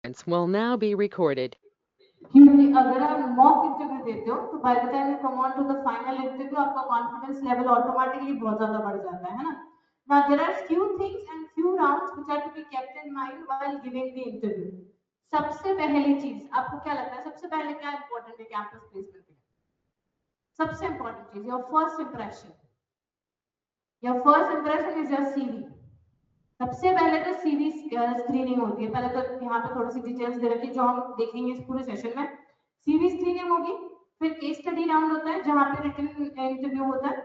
conference will now be recorded. क्योंकि अगर आप मॉक इंटरव्यू देते हो तो by the time you come on to the final interview आपका कॉन्फिडेंस लेवल ऑटोमेटिकली बहुत ज्यादा बढ़ जाता है ना. Now there are few things and few rounds which are to be kept in mind while giving the interview. सबसे पहली चीज आपको क्या लगता है सबसे पहले क्या इंपॉर्टेंट है कैंपस प्लेसमेंट में? सबसे इंपॉर्टेंट चीज your first impression. Your first impression is your CV. सबसे पहले तो सीवी स्क्रीनिंग होती है. पहले तो यहाँ पे थोड़ी सी डिटेल्स दे रखी है जो हम देखेंगे इस पूरे सेशन में. सीवी स्क्रीनिंग होगी, फिर केस स्टडी राउंड होता है जहाँ पे रिटन इंटरव्यू होता है,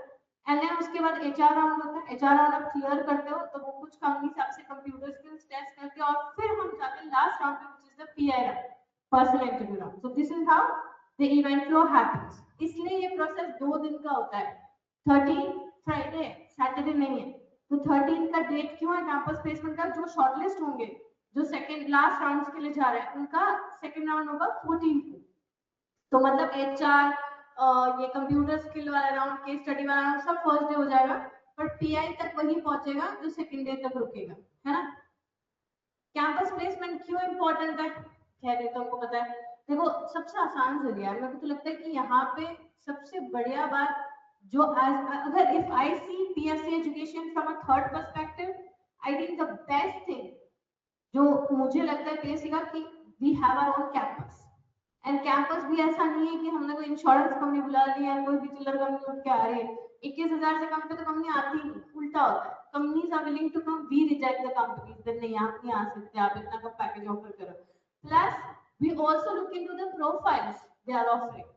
एंड देन उसके बाद एचआर राउंड होता है. एचआर राउंड आप क्लियर करते हो तो वो कुछ कंपनी आपसे कंप्यूटर स्किल्स टेस्ट करते हैं और फिर हम जाते हैं लास्ट राउंड पे which is the pi round, personal interview round. So this is how the event flow happens. इसलिए ये प्रोसेस 2 दिन का होता है. 13 फ्राइडे सैटरडे नहीं है. तो 13 का डेट क्यों है कैंपस प्लेसमेंट का? जो शॉर्टलिस्ट होंगे जो सेकंड लास्ट राउंड्स के लिए जा रहे हैं उनका सेकंड राउंड होगा 14 को. तो मतलब एचआर ये कंप्यूटर स्किल वाला राउंड, केस स्टडी वाला राउंड सब फर्स्ट डे हो जाएगा, पर पीआई तक वही पहुंचेगा जो सेकंड डे तक रुकेगा, है ना. कैंपस प्लेसमेंट क्यों इंपॉर्टेंट है? कह रहे तो हमको पता है. देखो सबसे आसान जरिया है. मेरे को तो लगता है कि यहाँ पे सबसे बढ़िया बात जो अगर if I see PSC education from a third perspective, I think the best thing जो मुझे लगता है पीएससी का कि we have our own campus. And campus भी ऐसा नहीं है कि हमने कोई इंश्योरेंस कंपनी बुला ली या कोई भी चिल्लर कंपनी उठ के आ रही है. 21,000 से कम पे तो कंपनी आती ही नहीं. उल्टा होता है, companies are willing to come, we reject the companies. Then नहीं आप नहीं आ सकते, आप इतना कम पैकेज ऑफर करो. Plus we also look into the profiles they are offering.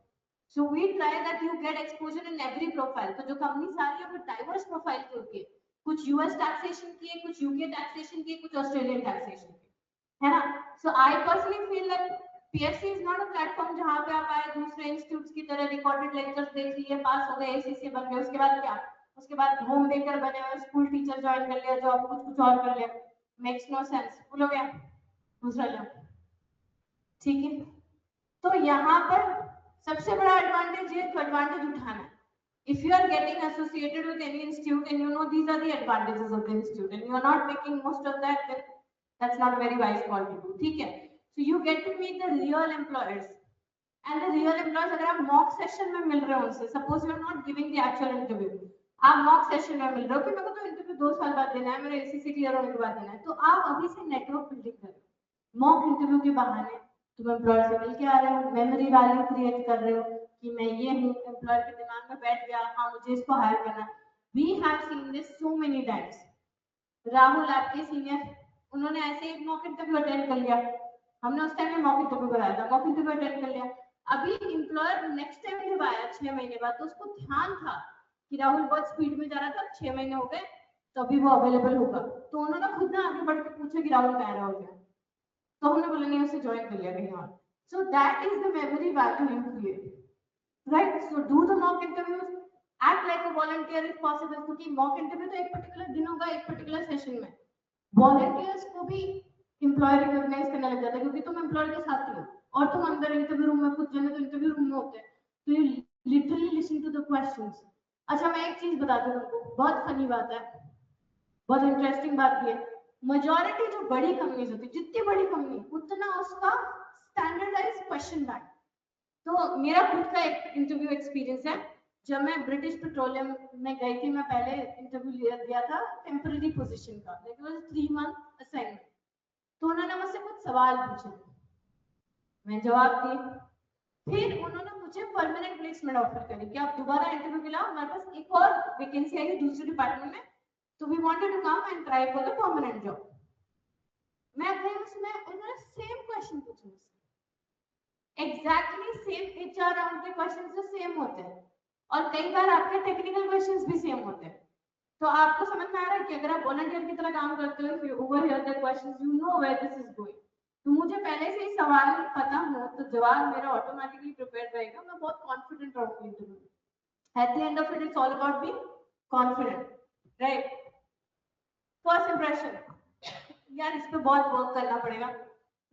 So we try that you get exposure in every profile. तो जो कंपनी सारी है वो डाइवर्स प्रोफाइल की होती है. कुछ यूएस टैक्सेशन की है, कुछ यूके टैक्सेशन की है, कुछ ऑस्ट्रेलियन टैक्सेशन की, है ना. So I personally feel that PSC is not a platform जहां पे आप आए दूसरे इंस्टीट्यूट्स की तरह रिकॉर्डेड लेक्चर्स देख लिए, पास हो गए, एसीसी बन गए, उसके बाद क्या? उसके बाद होम बेकर बने हुए, स्कूल टीचर ज्वाइन कर लिया, जॉब कुछ और कर लिया. Makes no sense. बोलो क्या दूसरा लो. ठीक है. तो यहाँ पर सबसे बड़ा एडवांटेज ये तो एडवांटेज उठाना है. If you are getting associated with any institute and you know these are the advantages of the institute and you are not making most of that, then that's not a very wise call to do. ठीक है. So you get to meet the real employers and the real employers. अगर आप mock session में मिल रहे हो उनसे, suppose you are not giving the actual interview, आप mock session में मिल रहे हो कि मेरे को तो इंटरव्यू 2 साल बाद देना है, मेरा एसीसी क्लियर होने के बाद देना है, तो आप अभी से नेटवर्क बिल्डिंग करो. मॉक इंटरव्यू के बहाने तुम एम्प्लॉयर से मिल के आ रहे हो, मेमोरी वैल्यू क्रिएट कर रहे हो कि मैं ये हूँ, एम्प्लॉयर के दिमाग में बैठ गया हाँ मुझे इसको हायर करना. We have seen this so many times. Rahul आपके सीनियर, उन्होंने ऐसे एक मॉक इंटरव्यू अटेंड कर लिया. हमने उस टाइम में मॉक इंटरव्यू कराया था, मॉक इंटरव्यू अटेंड कर लिया. अभी एम्प्लॉयर नेक्स्ट टाइम जब आया 6 महीने बाद तो उसको ध्यान था कि राहुल बहुत स्पीड में जा रहा था, 6 महीने हो गए तो अभी वो अवेलेबल होगा. तो उन्होंने खुद ना आगे बढ़ के पूछा कि राहुल कह रहा हो गया, तो हमने बोला नहीं उसे ज्वाइन कर लिया कहीं और. So that is the memory value you create, right. So do the mock interviews, act like a volunteer if possible, क्योंकि मॉक इंटरव्यू तो एक पर्टिकुलर दिन होगा एक पर्टिकुलर सेशन में. वॉलंटियर्स को भी एम्प्लॉयर रिकॉग्नाइज करने लग जाता है क्योंकि तुम एम्प्लॉयर के साथ ही हो और तुम अंदर इंटरव्यू रूम में खुद जाने तो इंटरव्यू रूम में होते हैं, तो you literally listen to the questions. अच्छा मैं एक चीज बताती हूँ तुमको, बहुत फनी बात है, बहुत इंटरेस्टिंग बात ये. मेजॉरिटी जो बड़ी कंपनीज होती है, जितनी बड़ी कंपनी उतना उसका स्टैंडर्डाइज क्वेश्चन बैंक. तो मेरा खुद का एक इंटरव्यू एक्सपीरियंस है. जब मैं ब्रिटिश पेट्रोलियम में गई थी, मैं पहले इंटरव्यू दिया था टेम्पररी पोजीशन का, लाइक वाज 3 मंथ असाइनमेंट. तो उन्होंने मुझसे कुछ सवाल पूछे, मैं जवाब दी. फिर उन्होंने मुझे परमानेंट प्लेसमेंट ऑफर करी कि आप दोबारा इंटरव्यू के लिए हमारे पास एक और वैकेंसी आई है दूसरे डिपार्टमेंट में, तो we wanted to come and try for the permanent job. मैं गई उसमें, उन्होंने सेम क्वेश्चन पूछे मुझसे, एग्जैक्टली सेम. एचआर राउंड के क्वेश्चंस तो सेम होते हैं और कई बार आपके टेक्निकल क्वेश्चंस भी सेम होते हैं. तो आपको समझ में आ रहा है कि अगर आप वॉलंटियर की तरह काम करते हो, फिर over here the questions, you know where this is going. तो मुझे पहले से ही सवाल पता हो तो जवाब मेरा ऑटोमेटिकली प्रिपेयर्ड रहेगा, मैं बहुत कॉन्फिडेंट रहूंगी इंटरव्यू में. At the end of it it's all about being confident, right. First impression यार इस पे बहुत वर्क करना पड़ेगा.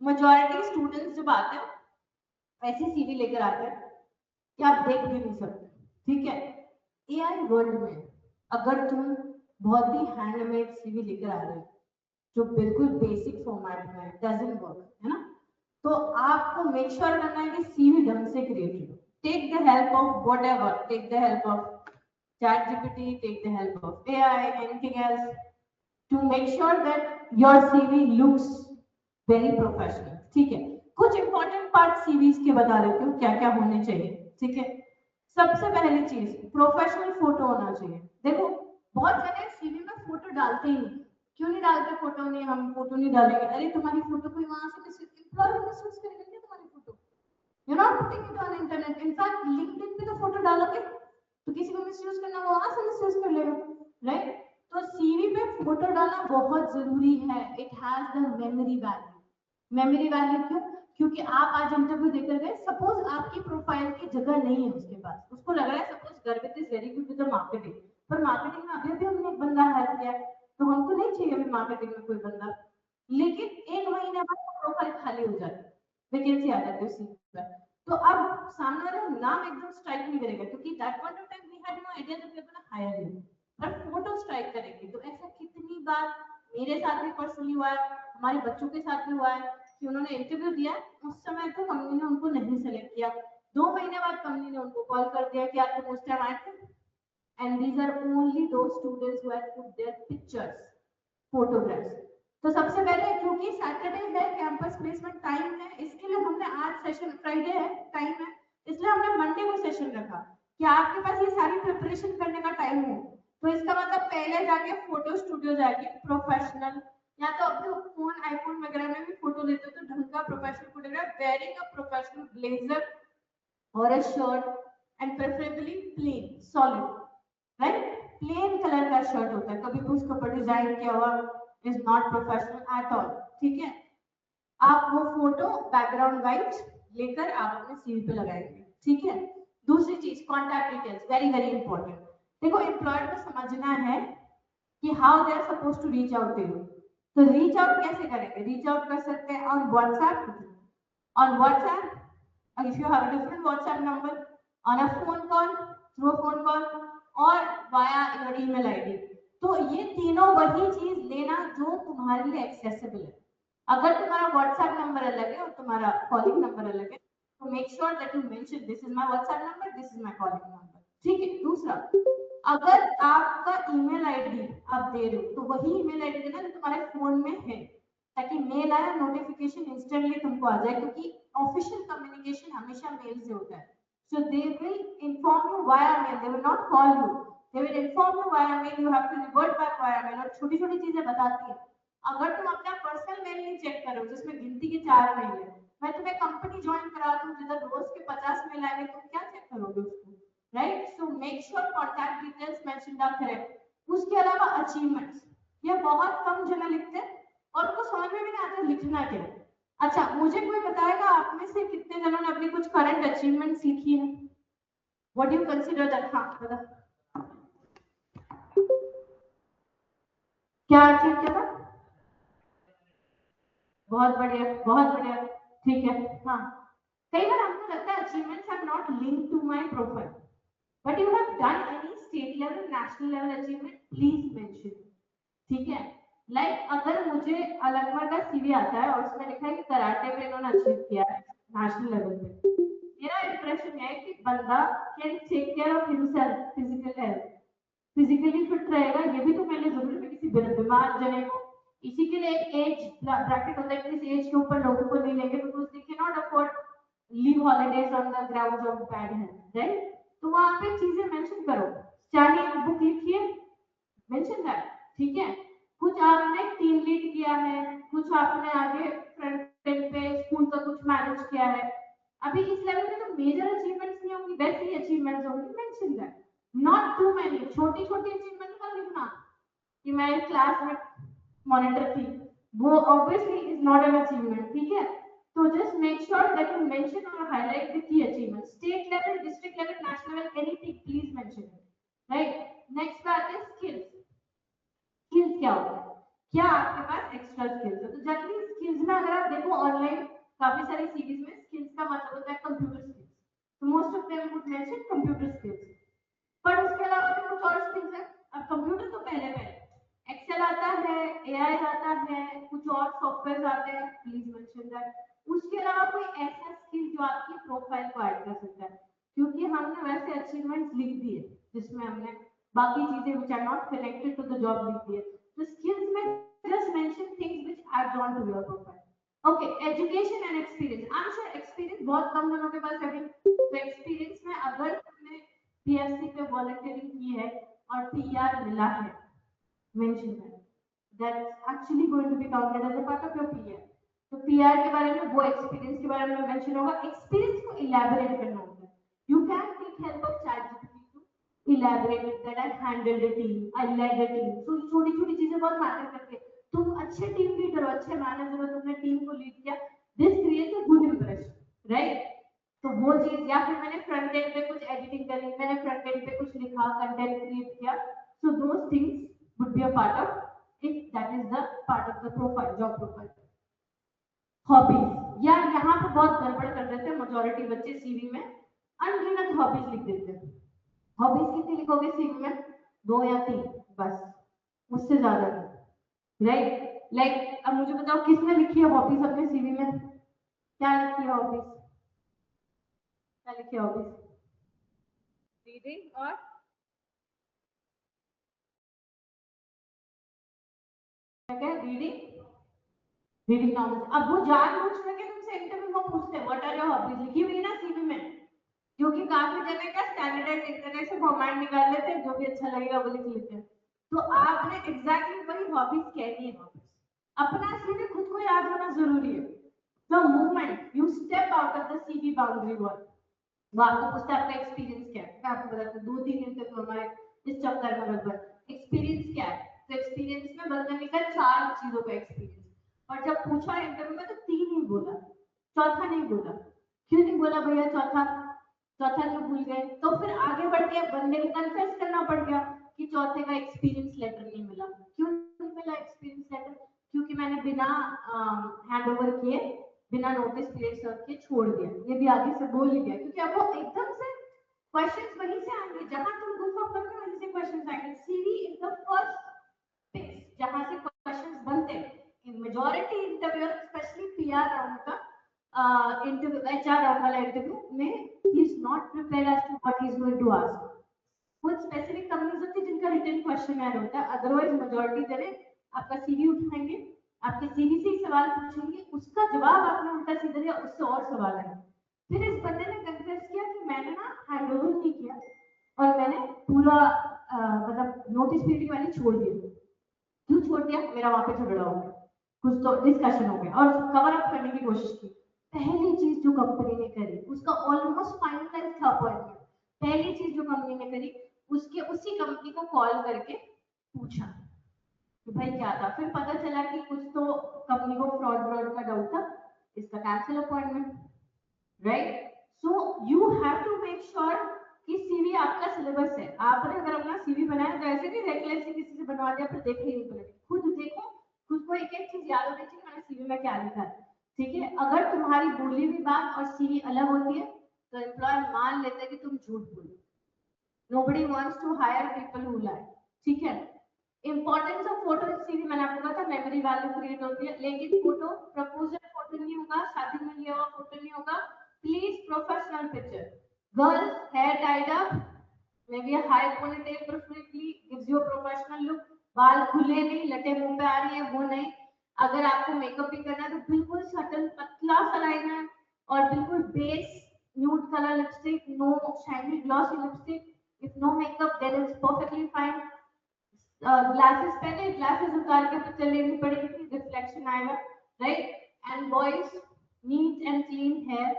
मेजॉरिटी स्टूडेंट्स जब आते हैं ऐसी सीवी लेकर आते हैं कि आप देख भी नहीं सकते. ठीक है. एआई वर्ल्ड में अगर तुम बहुत ही हैंडमेड सीवी लेकर आ रहे हो जो बिल्कुल बेसिक फॉर्मेट में है, डजंट वर्क, है ना. तो आपको मेक श्योर करना है कि सीवी ढंग से क्रिएट हो। Take the help of whatever, take the help of chat GPT, take the help of AI, anything else to make sure that your CV looks very professional. ठीक है, कुछ important part CVs के बता देती हूँ क्या क्या होने चाहिए। ठीक है, सबसे पहली चीज प्रोफेशनल फोटो होना चाहिए। देखो बहुत जगह सीवी में फोटो डालते ही नहीं। क्यों नहीं डालते फोटो? नहीं, हम फोटो नहीं डालेंगे। अरे तुम्हारी फोटो कोई वहां से एम्प्लॉयर मिसयूज करेगा क्या तुम्हारी photo? You not putting it on internet. In fact LinkedIn पे तो फोटो डालोगे तो किसी को मिसयूज करना वो वहां से मिसयूज कर लेगा, राइट? तो सीवी पे फोटो डालना बहुत जरूरी है। It has the memory value. Memory value क्यों? क्योंकि आप आज इंटरव्यू देकर गए, सपोज आपकी प्रोफाइल की जगह नहीं है उसके पास, उसको लग रहा है सपोज गर्वित is very good with the marketing, पर मार्केटिंग में अभी अभी हमने एक बंदा हायर किया तो हमको नहीं चाहिए अभी मार्केटिंग में कोई बंदा, लेकिन एक महीने बाद प्रोफाइल खाली हो जाती है, वैकेंसी आ जाती है उसी पर। तो अब सामने वाला नाम एकदम स्ट्राइक नहीं करेगा क्योंकि that point of time we had no idea that we are gonna hire you, पर फोटो स्ट्राइक करेंगे। तो ऐसा कितनी बार मेरे साथ भी पर्सनली हुआ है, हमारे बच्चों के साथ भी हुआ है कि उन्होंने इंटरव्यू दिया, उस समय तो कंपनी ने उनको नहीं सेलेक्ट किया, 2 महीने बाद कंपनी ने उनको कॉल कर दिया कि आप उस टाइम आए थे, एंड दीज आर ओनली दो students who had put their pictures, photographs. तो सबसे पहले क्योंकि सैटरडे है, कैंपस प्लेसमेंट टाइम है, इसके लिए हमने आज सेशन, फ्राइडे है टाइम है, इसलिए हमने मंडे को सेशन रखा कि आपके पास ये सारी प्रिपरेशन करने का टाइम हो। तो इसका मतलब पहले जाके फोटो स्टूडियो जाके प्रोफेशनल, या तो अब तो फोन आईफोन वगैरह में भी फोटो लेते हो तो ढंग का professional photograph, wearing a professional blazer और a shirt and preferably plain solid, right? Plain colour का शर्ट होता है, कभी भी उसके ऊपर डिजाइन किया हुआ is not professional at all. ठीक है, आप वो फोटो बैकग्राउंड वाइट लेकर आप अपने सीवी पे लगाएंगे। ठीक है, दूसरी चीज contact details, very very important. देखो एम्प्लॉयर को समझना है कि how they are suppose to reach out to you. तो रीच आउट कैसे करेंगे? रीच आउट कर सकते हैं on WhatsApp, on WhatsApp, if you have a different WhatsApp number, on a phone call, through a phone call, or via your email ID। तो ये तीनों वही चीज लेना जो तुम्हारे लिए एक्सेसिबल है। अगर तुम्हारा WhatsApp नंबर अलग है और तुम्हारा कॉलिंग नंबर अलग है तो make sure that you mention this is my WhatsApp number, this is my calling number. ठीक है, दूसरा अगर आपका ईमेल आईडी आप दे रहे हो तो वही ईमेल आईडी देना जो तुम्हारे फोन में है, ताकि मेल आए नोटिफिकेशन इंस्टेंटली तुमको आ जाए, क्योंकि ऑफिशियल कम्युनिकेशन हमेशा मेल से होता है। So they will inform you via mail, they will not call you, they will inform you via mail, you have to revert back via mail. और छोटी छोटी चीजें बताती है। अगर तुम अपना पर्सनल मेल नहीं चेक करो जिसमें गिनती के 4 मेल है, मैं तुम्हें कंपनी ज्वाइन कराती हूँ जिधर रोज के 50 मेल आएंगे, तुम क्या चेक करोगे उसको, right? So make sure contact details mentioned are correct. उसके अलावा अचीवमेंट्स, ये बहुत कम जने लिखते हैं और उनको समझ में भी नहीं आता लिखना क्या है। अच्छा, मुझे कोई बताएगा आप में से कितने जनों ने अपनी कुछ करंट अचीवमेंट्स लिखी है? What do you consider that? हाँ बता, क्या अचीव किया था? बहुत बढ़िया, बहुत बढ़िया। ठीक है, हाँ। कई बार हमको लगता है achievements are not linked to my profile, but you have done any state level, national level achievement, please mention. ठीक है, लाइक अगर मुझे अलगमा का सीवी आता है और उसमें लिखा है कि कराटे में इन्होंने अचीव किया है नेशनल लेवल पे, मेरा इंप्रेशन है कि बंदा can take care of himself, physical health, physically fit रहेगा। ये भी तो मैंने जरूरी है किसी बीमार जने को, इसी के लिए एक एज ब्रैकेट होता है कि इस एज के ऊपर लोगों को नहीं लेंगे because they can not afford leave holidays on the ground of bad health, right? तो वहां पे चीजें मेंशन करो, चाहे एक बुक लिखिए, मेंशन दैट। ठीक है, कुछ आपने टीम लीड किया है, कुछ आपने आगे फ्रंट एंड पे स्कूल का कुछ मैनेज किया है, अभी इस लेवल में तो मेजर अचीवमेंट्स नहीं होंगी, वैसे ही अचीवमेंट्स होंगी, mention that. Not too many, छोटी छोटी अचीवमेंट का लिखना कि मैं क्लास में मॉनिटर थी, वो obviously is not an achievement. ठीक है, तो just make sure that you mention और highlight the key achievement, state level, district level, national level, anything, please mention it, right? Next बात है स्किल्स। स्किल्स क्या होता है? क्या आपके पास एक्स्ट्रा स्किल्स है? तो जनरली स्किल्स में अगर आप देखो ऑनलाइन काफी सारी सीरीज में स्किल्स का मतलब होता है कंप्यूटर स्किल्स, तो most of them would mention computer skills. पर उसके अलावा भी कुछ और स्किल्स है। अब कंप्यूटर तो पहले एक्सेल आता है, एआई आता है, कुछ और सॉफ्टवेयर आते हैं, प्लीज मेंशन दैट। उसके अलावा कोई ऐसा स्किल जो आपकी प्रोफाइल को ऐड कर सकता है, क्योंकि हमने वैसे अचीवमेंट्स लिख दिए जिसमें हमने बाकी चीजें which are not connected to the job लिख दिए, तो skills में just mention things which adds on to your profile. Okay, education and experience. I'm sure experience बहुत कम लोगों के पास है, तो experience में अगर तुमने PFC पे volunteering की है और PR मिला है, mention है, that's actually going to be counted as a part of your PR. तो PR के बारे में, वो experience के बारे में mention होगा. Experience को elaborate करना होगा. You can take help of ChatGPT to elaborate it that I handled a team, I led a team. So छोटी-छोटी चीजें बहुत matter करती है. तुम अच्छे टीम लीडर हो, अच्छे मैनेजर हो, तुमने टीम को लीड किया, this creates a good impression, right? तो वो चीज, या फिर मैंने फ्रंट एंड पे कुछ एडिटिंग करी, मैंने फ्रंट एंड पे कुछ लिखा, कंटेंट क्रिएट किया, so those things would be a part of it, that is the part of the profile, job profile. Hobbies, या यहाँ पे बहुत गड़बड़ कर देते हैं मेजॉरिटी बच्चे, सीवी में अनगिनत हॉबीज लिख देते हैं. हॉबीज कितनी लिखोगे सीवी में? 2 या 3 बस, उससे ज्यादा नहीं, राइट? लाइक अब मुझे बताओ किसने लिखी है हॉबीज अपने सीवी में? क्या लिखी है हॉबीज? क्या लिखी है हॉबीज? रीडिंग और क्या? Reading novels. अब वो जानबूझ करके तुमसे इंटरव्यू में पूछते हैं व्हाट आर योर हॉबीज, लिखी हुई ना सीवी में, क्योंकि काफी जगह का स्टैंडर्डाइज इंटरनेट से फॉर्मेट निकाल लेते हैं, जो भी अच्छा लगेगा वो लिख लेते हैं. तो आपने एग्जैक्टली वही हॉबीज कहनी है. हॉबीज अपना सीवी खुद को याद होना जरूरी है. The moment you step out of the CV boundary wall, वो आपको पूछता है आपका एक्सपीरियंस क्या है. मैं आपको बताता हूँ 2-3 दिन तक हमारे इस चक्कर में लगभग एक्सपीरियंस क्या है. तो एक्सपीरियंस में बंदा निकल 4 चीजों का एक्सपीरियंस, और जब पूछा इंटरव्यू में तो 3 ही बोला, चौथा नहीं बोला. क्यों नहीं बोला भैया चौथा? चौथा क्यों भूल गए? तो फिर आगे बढ़ के बंदे को कन्फेस करना पड़ गया कि चौथे का एक्सपीरियंस लेटर नहीं मिला. क्यों नहीं मिला एक्सपीरियंस लेटर? क्योंकि मैंने बिना हैंडओवर किए, बिना नोटिस पीरियड सर्व किए छोड़ दिया. ये भी आगे से बोल ही दिया, क्योंकि अब वो एकदम से क्वेश्चंस वहीं से आएंगे जहां तुम गुस्सा करोगे, वहीं से क्वेश्चंस आएंगे. CV is the first page जहां से क्वेश्चंस बनते हैं. In majority interviewer, specially PR round का इंटरव्यू, एचआर राउंड वाला इंटरव्यू में, he is not prepared as to what he is going to ask. कुछ स्पेसिफिक कंपनीज होती है जिनका रिटन क्वेश्चन होता है, अदरवाइज मेजॉरिटी जने आपका सीवी उठाएंगे, आपके सीवी से ही सवाल पूछेंगे, उसका जवाब आपने उल्टा सीधा दिया, उससे और सवाल आएंगे. फिर इस बंदे ने कन्फेस किया कि मैंने ना हैंडओवर नहीं किया और मैंने पूरा मतलब नोटिस पीरियड वाली छोड़ दी. क्यों छोड़ दिया? मेरा वहां पे झगड़ा हो गया, कुछ तो डिस्कशन हो गया और कवर अप करने की कोशिश की. पहली चीज जो कंपनी ने करी, उसका ऑलमोस्ट फाइनलाइज था अपॉइंटमेंट, पहली चीज जो कंपनी ने करी, उसके उसी कंपनी को कॉल करके पूछा कि भाई क्या था. फिर पता चला कि कुछ तो कंपनी को फ्रॉड का डाउट था, इसका cancel appointment, right? So you have to make sure कि सीवी आपका सिलेबस है. आपने अगर अपना सीवी बनाया तो ऐसे नहीं रेगुलरली किसी से बनवा दिया फिर देखे ही नहीं पड़ेगा. खुद देखो, खुद को एक एक चीज याद होनी चाहिए मैंने सीवी में क्या लिखा है, ठीक है? अगर तुम्हारी बोली हुई बात और सीवी अलग होती है तो एम्प्लॉयर मान लेता है कि तुम झूठ बोलो. Nobody wants to hire people who lie, ठीक है? इंपॉर्टेंस ऑफ फोटो सीवी मैंने आपको कहा था, मेमोरी वैल्यू क्रिएट होती है, लेकिन फोटो प्रपोजल फोटो नहीं होगा, शादी में लिया हुआ फोटो नहीं होगा. Please professional picture. Girls hair tied up, maybe a high ponytail preferably gives you a professional look. बाल खुले नहीं, लटे मुंह पे आ रही है वो नहीं. अगर आपको मेकअप भी करना है तो बिल्कुल सटल पतला सा लाइनर और बिल्कुल base nude colour lipstick, no shiny glossy lipstick. If no makeup, then it's perfectly fine. Glasses पहले, glasses उतार के पिक्चर लेनी पड़ेगी, रिफ्लेक्शन आएगा, right? And boys, neat and clean hair,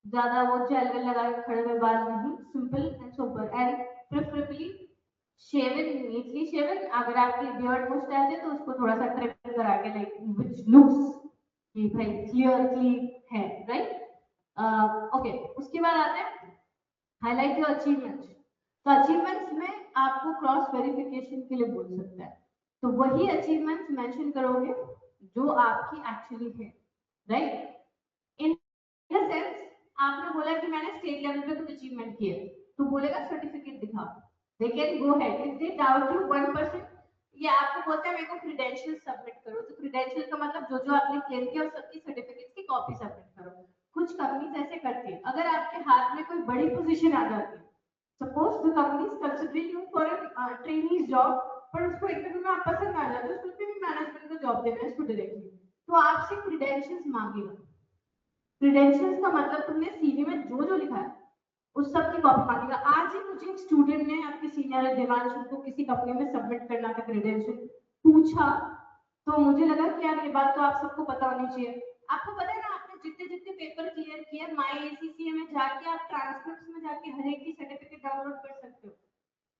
ज्यादा वो जेल वेल लगा के खड़े हुए बाल नहीं, simple and sober, and preferably shaven, neatly shaven. अगर आपकी बियर्ड मुस्टैच है तो उसको थोड़ा सा ट्रिम करा के, लाइक व्हिच लुक्स कि भाई क्लियर क्लीन है, राइट? ओके, उसके बाद आते हैं हाईलाइट योर अचीवमेंट्स. तो अचीवमेंट्स में आपको क्रॉस वेरिफिकेशन के लिए बोल सकता है, तो वही अचीवमेंट्स मेंशन करोगे जो आपकी एक्चुअली है, राइट? इन द सेंस आपने बोला कि मैंने स्टेट लेवल पे कुछ अचीवमेंट किया, तो बोलेगा सर्टिफिकेट दिखाओ. They can go head if they doubt you 1%. ये आपको बोलते हैं मेरे को क्रेडेंशियल सबमिट करो. तो क्रेडेंशियल का मतलब जो जो आपने क्लेम किया उस सबकी सर्टिफिकेट्स की कॉपी सबमिट करो। कुछ कंपनीज ऐसे करती है, अगर आपके हाथ में कोई बड़ी पोजीशन आ जाती है, suppose the company is considering you for a trainee job, पर उसको इंटरव्यू में आप पसंद आ जाते हो, उसको भी मैनेजमेंट को जॉब देना है उसको डायरेक्टली, तो आपसे क्रेडेंशियल्स मांगेगा। क्रेडेंशियल्स का मतलब तुमने सीवी में जो जो लिखा है उस सब की कॉपी मांगेगा। आज ही मुझे एक स्टूडेंट ने, आपके सीनियर देवांशु को किसी कंपनी में सबमिट करना था क्रेडेंशियल, पूछा, तो मुझे लगा कि यार ये बात तो आप सबको पता होनी चाहिए। आपको पता है ना, आपने जितने जितने पेपर क्लियर किए माई एसीसीए में जाके आप ट्रांसक्रिप्ट्स में जाके हर एक की सर्टिफिकेट डाउनलोड कर सकते हो,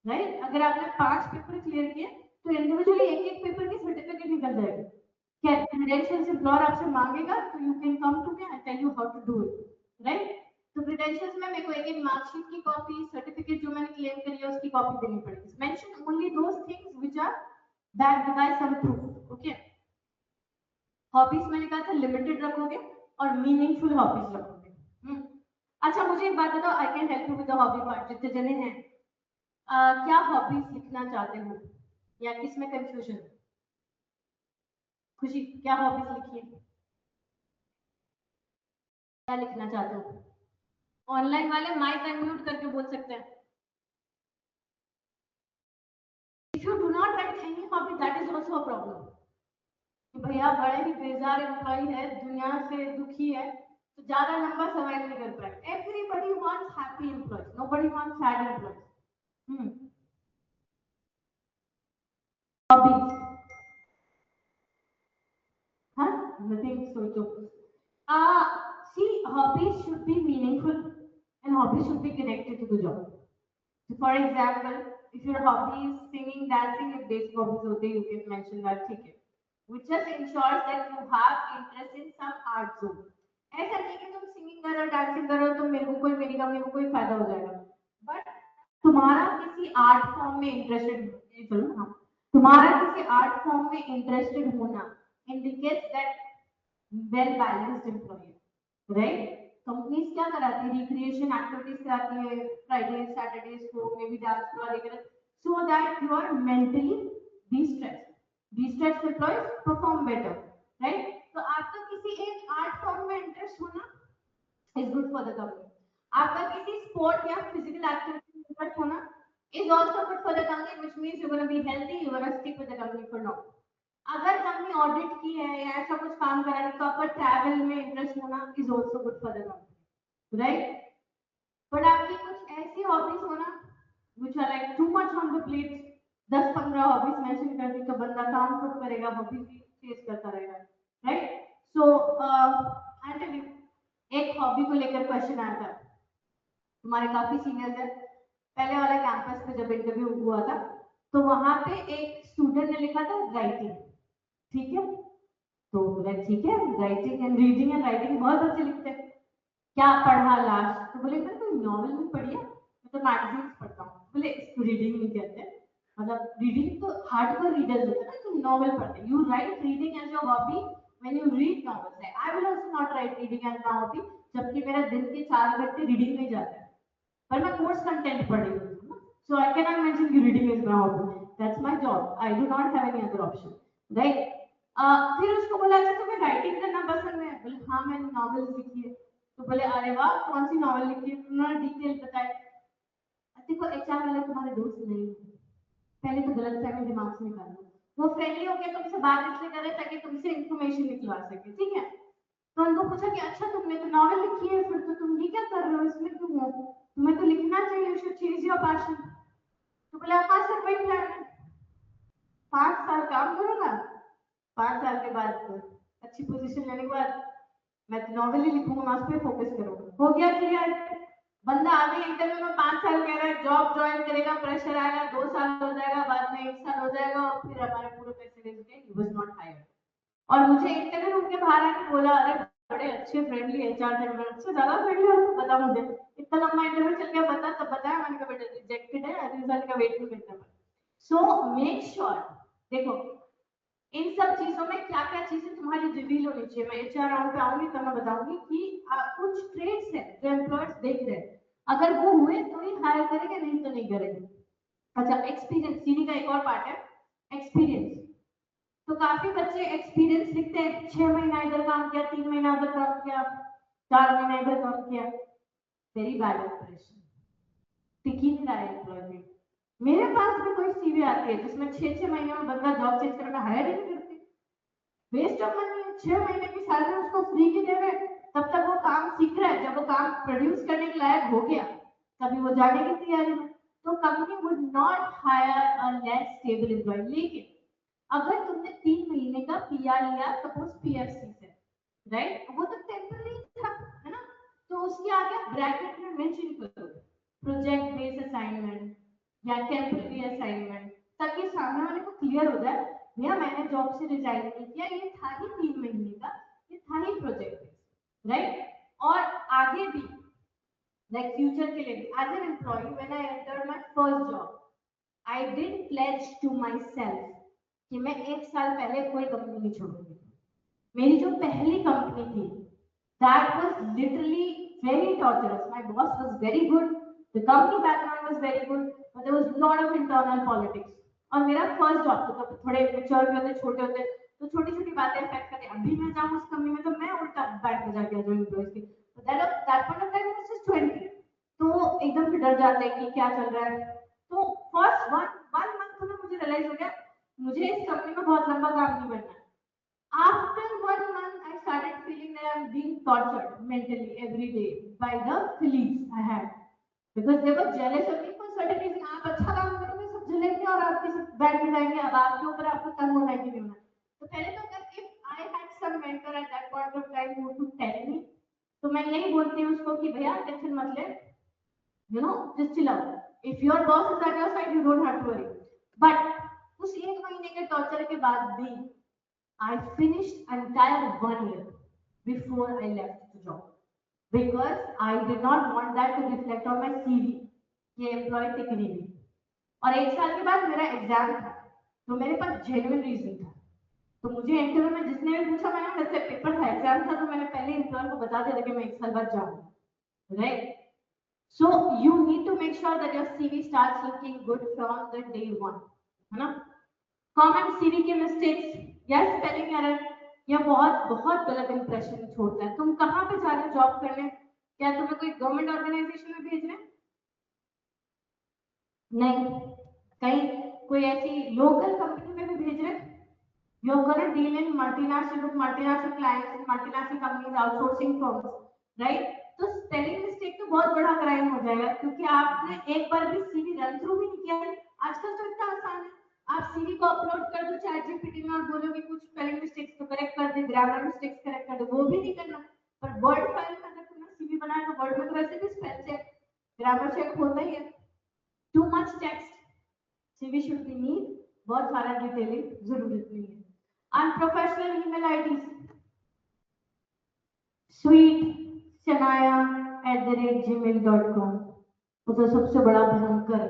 राइट? अगर आपने 5 पेपर क्लियर किए तो इंडिविजुअली एक एक पेपर की सर्टिफिकेट निकल जाएगी। क्या क्रेडेंशियल्स एम्प्लॉयर आपसे मांगेगा तो you can come to me and tell you how to do it, right? तो क्रेडेंशियल्स में मेरे को एक एक मार्कशीट की कॉपी, सर्टिफिकेट जो मैंने क्लेम करी है उसकी कॉपी देनी पड़ेगी। Mention only those things which are backed by some proof, okay? Hobbies में लिखा था लिमिटेड रखोगे और मीनिंगफुल हॉबीज रखोगे। अच्छा मुझे एक बात बताओ, I can help you with the hobby part. जितने जने हैं क्या हॉबीज लिखना चाहते हो या किसमें कंफ्यूजन? खुशी, क्या हॉबीज लिखी है, क्या लिखना चाहते हो? ऑनलाइन वाले माइक अनम्यूट करके बोल सकते हैं। If you do not right any hobby that is also a problem. भैया बड़े ही बेजार एम्प्लॉय है, दुनिया से दुखी है, तो ज्यादा लंबा सर्वाइव नहीं कर पाए। Everybody wants happy employees, nobody wants sad employees. Hobbies, हाँ, नथिंग सोचो। See, hobbies should be meaningful and hobbies should be connected to the job. So for example, if your hobby is singing, dancing, if basic hobbies होते हैं, you can mention that, ठीक है? Which just ensures that you have interest in some art zone. ऐसा नहीं कि तुम singing करो, dancing करो तो मेरी कंपनी को कोई फायदा हो जाएगा, बट तुम्हारा किसी आर्ट फॉर्म में इंटरेस्टेड, चलो हाँ, तुम्हारा किसी आर्ट फॉर्म में इंटरेस्टेड होना indicates that well balanced employee, right? Companies क्या कराती है, रिक्रिएशन एक्टिविटीज कराती है, फ्राइडे सैटरडेज को मे बी डांस करवा देकर, so that you are mentally distressed employees perform better, right? तो आपका किसी एक आर्ट फॉर्म में इंटरेस्ट होना is good for the company. आपका किसी स्पोर्ट या फिजिकल एक्टिविटी में इंटरेस्ट होना is also good for the company, which means you gonna be healthy, you gonna stick with the company for long. अगर company audit की है या ऐसा कुछ काम करा है तो आपका ट्रैवल में इंटरेस्ट होना is also good for the company, right? But आपकी कुछ ऐसी हॉबीज होना which are like too much on the plate, 10-15 hobbies mention कर दी तो बंदा काम खुद करेगा, हॉबीज भी चेज करता रहेगा, right? So I tell you, एक हॉबी को लेकर क्वेश्चन आया था, तुम्हारे काफी सीनियर्स है, पहले वाला कैंपस पे जब इंटरव्यू हुआ था तो वहां पे एक स्टूडेंट ने लिखा था राइटिंग, ठीक है? तो बोला ठीक है, writing and reading and writing बहुत अच्छे लिखते हैं, क्या पढ़ा लास्ट? तो बोले मैंने कोई नॉवल नहीं पढ़ी है, मैं तो मैगजीन्स पढ़ता हूँ। बोले इसको रीडिंग नहीं कहते, मतलब रीडिंग तो हार्डकोर रीडर्स होते हैं ना, तो नॉवल पढ़ते हैं। You write reading as your hobby when you read novels. I will also not write reading as my hobby, जबकि मेरा दिन के 4 घंटे रीडिंग में जाता है, पर मैं कोर्स कंटेंट पढ़ रही हूँ, सो आई कैन नॉट मेंशन कि reading is my hobby, that's my job, I do not have any other option, right? फिर उसको बोला अच्छा तुम्हें राइटिंग करना पसंद है? बोले हाँ मैंने नॉवेल लिखी है। तो बोले अरे वाह, कौन सी नॉवेल लिखी है? उन्होंने डिटेल बताया। देखो एचआर वाले तुम्हारे दोस्त नहीं है, पहले तो गलत फहमी दिमाग से निकालो। वो फ्रेंडली होकर तुमसे बात इसलिए कर रहे ताकि तुमसे इन्फॉर्मेशन निकलवा सके, ठीक है? तो उनको पूछा कि अच्छा तुमने तो नॉवेल लिखी है, फिर तो तुम ये क्या कर रहे हो, इसमें क्यों हो? तुम्हें तो लिखना चाहिए, you should chase your passion. तो बोले 5 साल वही प्लान है, 5 साल काम करूंगा, 5 साल के बाद अच्छी पोजीशन लेने के बाद मैं तो नॉवेल ही लिखूंगा, मैं उस पर फोकस करूंगा। हो गया क्लियर? बंदा आगे इंटरव्यू में 5 साल कह रहा है, जॉब ज्वाइन करेगा, प्रेशर आएगा, 2 साल हो जाएगा, बाद में 1 साल हो जाएगा और फिर हमारे पूरे पैसे वेस्ट गए, ही वाज नॉट हायर्ड। और मुझे इंटरव्यू रूम के बाहर आके बोला अरे बड़े अच्छे फ्रेंडली एचआर थे। मैं उससे ज्यादा फ्रेंडली हो तो बता मुझे, इतना लंबा इंटरव्यू चल गया, बता तब बताया। मैंने कहा बेटा रिजेक्टेड है, रिजल्ट का वेट नहीं करता मैं। सो मेक श्योर, देखो इन सब चीजों में क्या क्या चीजें तुम्हारी रिवील होनी चाहिए। मैं एचआर राउंड पे आऊंगी तब मैं बताऊंगी कि कुछ ट्रेड्स है जो एम्प्लॉयर्स देख रहे हैं, अगर वो हुए तो ही हायर करेंगे, नहीं तो नहीं करेंगे। अच्छा एक्सपीरियंस, सीवी का एक और पार्ट है एक्सपीरियंस। तो काफी बच्चे एक्सपीरियंस लिखते हैं, 6 महीना इधर काम किया, 3 महीना महीना उधर काम किया, 4 महीने इधर काम किया, वेरी बैड इंप्रेशन, टिक ही नहीं रहा है एम्प्लॉयमेंट। मेरे पास भी कोई सीवी आती है जिसमें 6-6 महीने में बंदा जॉब चेंज करके हायर ही नहीं करती, वेस्ट ऑफ मनी है। 6 महीने की सैलरी उसको फ्री की दे रहे, तब तक वो काम सीख रहा है, जब वो काम प्रोड्यूस करने के लायक हो गया तभी वो जाने की तैयारी में। तो company would not hire a less stable employee. लेकिन अगर तुमने 3 महीने का पीआर लिया, सपोज पीएफसी से, राइट, वो तो टेम्पररी था, है ना, तो उसके आगे ब्रैकेट में मेंशन करो प्रोजेक्ट बेस्ड असाइनमेंट या टेम्पररी असाइनमेंट, ताकि सामने वाले को क्लियर हो जाए भैया मैंने जॉब से रिजाइन नहीं किया, ये था ही 3 महीने का, ये था ही प्रोजेक्ट, राइट। और आगे भी लाइक फ्यूचर के लिए भी, as an employee when I entered my first job, I did pledge to myself कि मैं 1 साल पहले कोई कंपनी नहीं छोड़ूंगी। मेरी जो पहली कंपनी थी, that was literally very torturous. My boss was very good, the company background was very good, but there was lot of internal politics. और मेरा फर्स्ट जॉब था, तो थोड़े मैच्योर भी होते, छोटे होते, तो छोटी छोटी बातें इफेक्ट करती। अभी मैं जाऊँ उस कंपनी में तो मैं उल्टा बैठ के जाके जो एम्प्लॉयज की, that point of time was just 20, तो एकदम से डर जाते हैं कि क्या चल रहा है। तो फर्स्ट वन मंथ में मुझे रियलाइज हो गया मुझे इस कंपनी में बहुत लंबा काम नहीं करना है। After 1 month, I started feeling that I'm being tortured mentally every day by the colleagues I had, because they were jealous of me for certain reason. आप अच्छा काम करोगे सब जलेंगे और आपके सब बैठ में जाएंगे, अब आपके ऊपर आपको तंग होना है कि नहीं होना। तो पहले तो अगर if I had some mentor at that point of time who could tell me, तो मैं यही बोलती हूँ उसको कि भैया टेंशन मत ले, just chill out. If your boss is at your side, you don't have to worry. But उस 1 महीने के टॉर्चर के बाद भी I finished entire 1 year before I left the job, because I did not want that to reflect on my CV ये employ टिक नहीं हुई। और 1 साल के बाद मेरा एग्जाम था, तो मेरे पास जेन्युइन रीजन था। तो मुझे इंटरव्यू में जिसने भी पूछा, मैंने वैसे पेपर था, एग्जाम था, तो मैंने पहले एम्प्लॉयर को बता दिया था कि मैं 1 साल बाद जाऊंगा, right. So you need to make sure that your CV starts looking good from the day 1, है ना। कॉमन सीवी के मिस्टेक्स, या स्पेलिंग एरर, या बहुत बहुत गलत इंप्रेशन छोड़ता है। तुम कहाँ पे जा रहे हो जॉब करने? क्या तुम्हें कोई गवर्नमेंट ऑर्गेनाइजेशन में भेज रहे हैं? नहीं, कहीं कोई ऐसी लोकल कंपनी में भी भेज रहे हैं? You're gonna deal in multinational clients, multinational companies, outsourcing firms, right? तो स्पेलिंग मिस्टेक तो बहुत बड़ा क्राइम हो जाएगा, क्योंकि आपने एक बार भी सीवी रन थ्रू भी नहीं किया है। आजकल तो इतना आसान है, आप सीवी को अपलोड कर दो चैट जीपीटी में और बोलो कि कुछ स्पेलिंग मिस्टेक्स तो करेक्ट कर दे, ग्रामर मिस्टेक्स करेक्ट कर दो, वो भी नहीं करना। पर वर्ड फाइल में अगर तुमने सीवी बनाया तो वर्ड में तो वैसे भी स्पेल चेक, ग्रामर चेक होता ही है। Too much text, CV should be neat, बहुत सारा डिटेलिंग जरूरत नहीं है। Unprofessional email IDs, sweetshania@gmail.com, वो तो सबसे बड़ा भयंकर,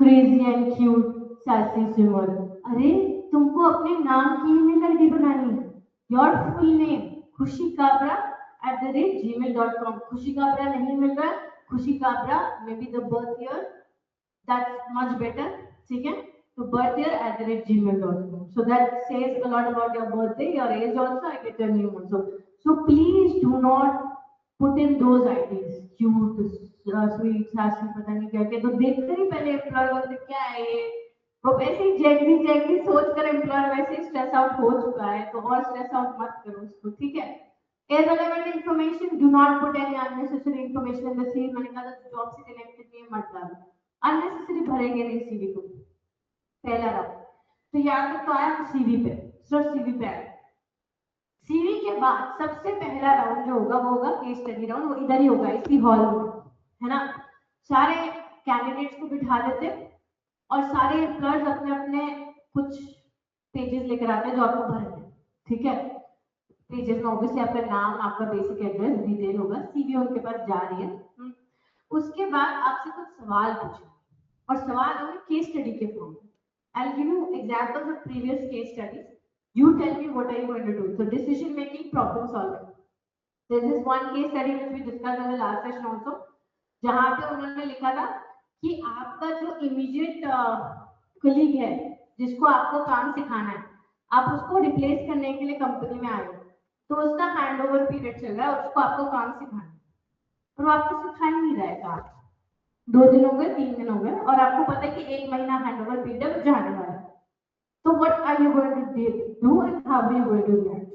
crazy and cute sassy swimmer. अरे तुमको अपने नाम की ईमेल आईडी बनानी है, योर फुल नेम khushikabra@gmail.com। खुशी काबरा नहीं मिल रहा, खुशी Kabra may be the birth year, that's much better, ठीक है। So birthyear@gmail.com. So that says a lot about your birthday, your age also. I get your name also. So please do not put in those IDs. Cute, sweet, sassy, पता नहीं क्या क्या। तो देखकर ही पहले employer को क्या है ये, वो वैसे ही जैगली सोच कर एम्प्लॉयर वैसे ही स्ट्रेस आउट हो चुका है, तो और स्ट्रेस आउट मत करो उसको, ठीक है। Irrelevant information, do not put any unnecessary information in the CV। मैंने कहा था जॉब से कनेक्टेड नहीं मत डालो, unnecessary भरेंगे नहीं सीवी को। पहला राउंड तो यहाँ तक तो आया सीवी पे, सिर्फ सीवी पे आया। सीवी के बाद सबसे पहला राउंड जो होगा वो होगा केस स्टडी राउंड, वो इधर ही होगा इसी हॉल में, है ना। सारे कैंडिडेट्स को बिठा देते और सारे एम्प्लॉयर्स अपने अपने कुछ पेजेस लेकर आते हैं जो आपको भरने हैं, ठीक है। पेजेस में ऑब्वियसली आपका नाम, आपका बेसिक एड्रेस, डिटेल होगा, सीवी उनके पास जा रही है। उसके बाद आपसे कुछ सवाल पूछेंगे और सवाल होंगे केस स्टडी के फॉर्म में। I'll give you examples of previous case studies. You tell me what are you going to do. So decision making, problem solving. This is one case study which we discussed in the last session also. जहाँ पे उन्होंने लिखा था कि आपका जो immediate colleague है जिसको आपको काम सिखाना है, आप उसको रिप्लेस करने के लिए कंपनी में आए हो। तो उसका हैंड ओवर पीरियड चल रहा है, उसको आपको काम सिखाना है और वो आपको सिखा ही नहीं रहा है काम। 2 दिन हो गए, 3 दिन हो गए और आपको पता है कि 1 महीना हैंड ओवर पीरियड है, वो जाने वाला है। तो what are you going to do and how are you going to react?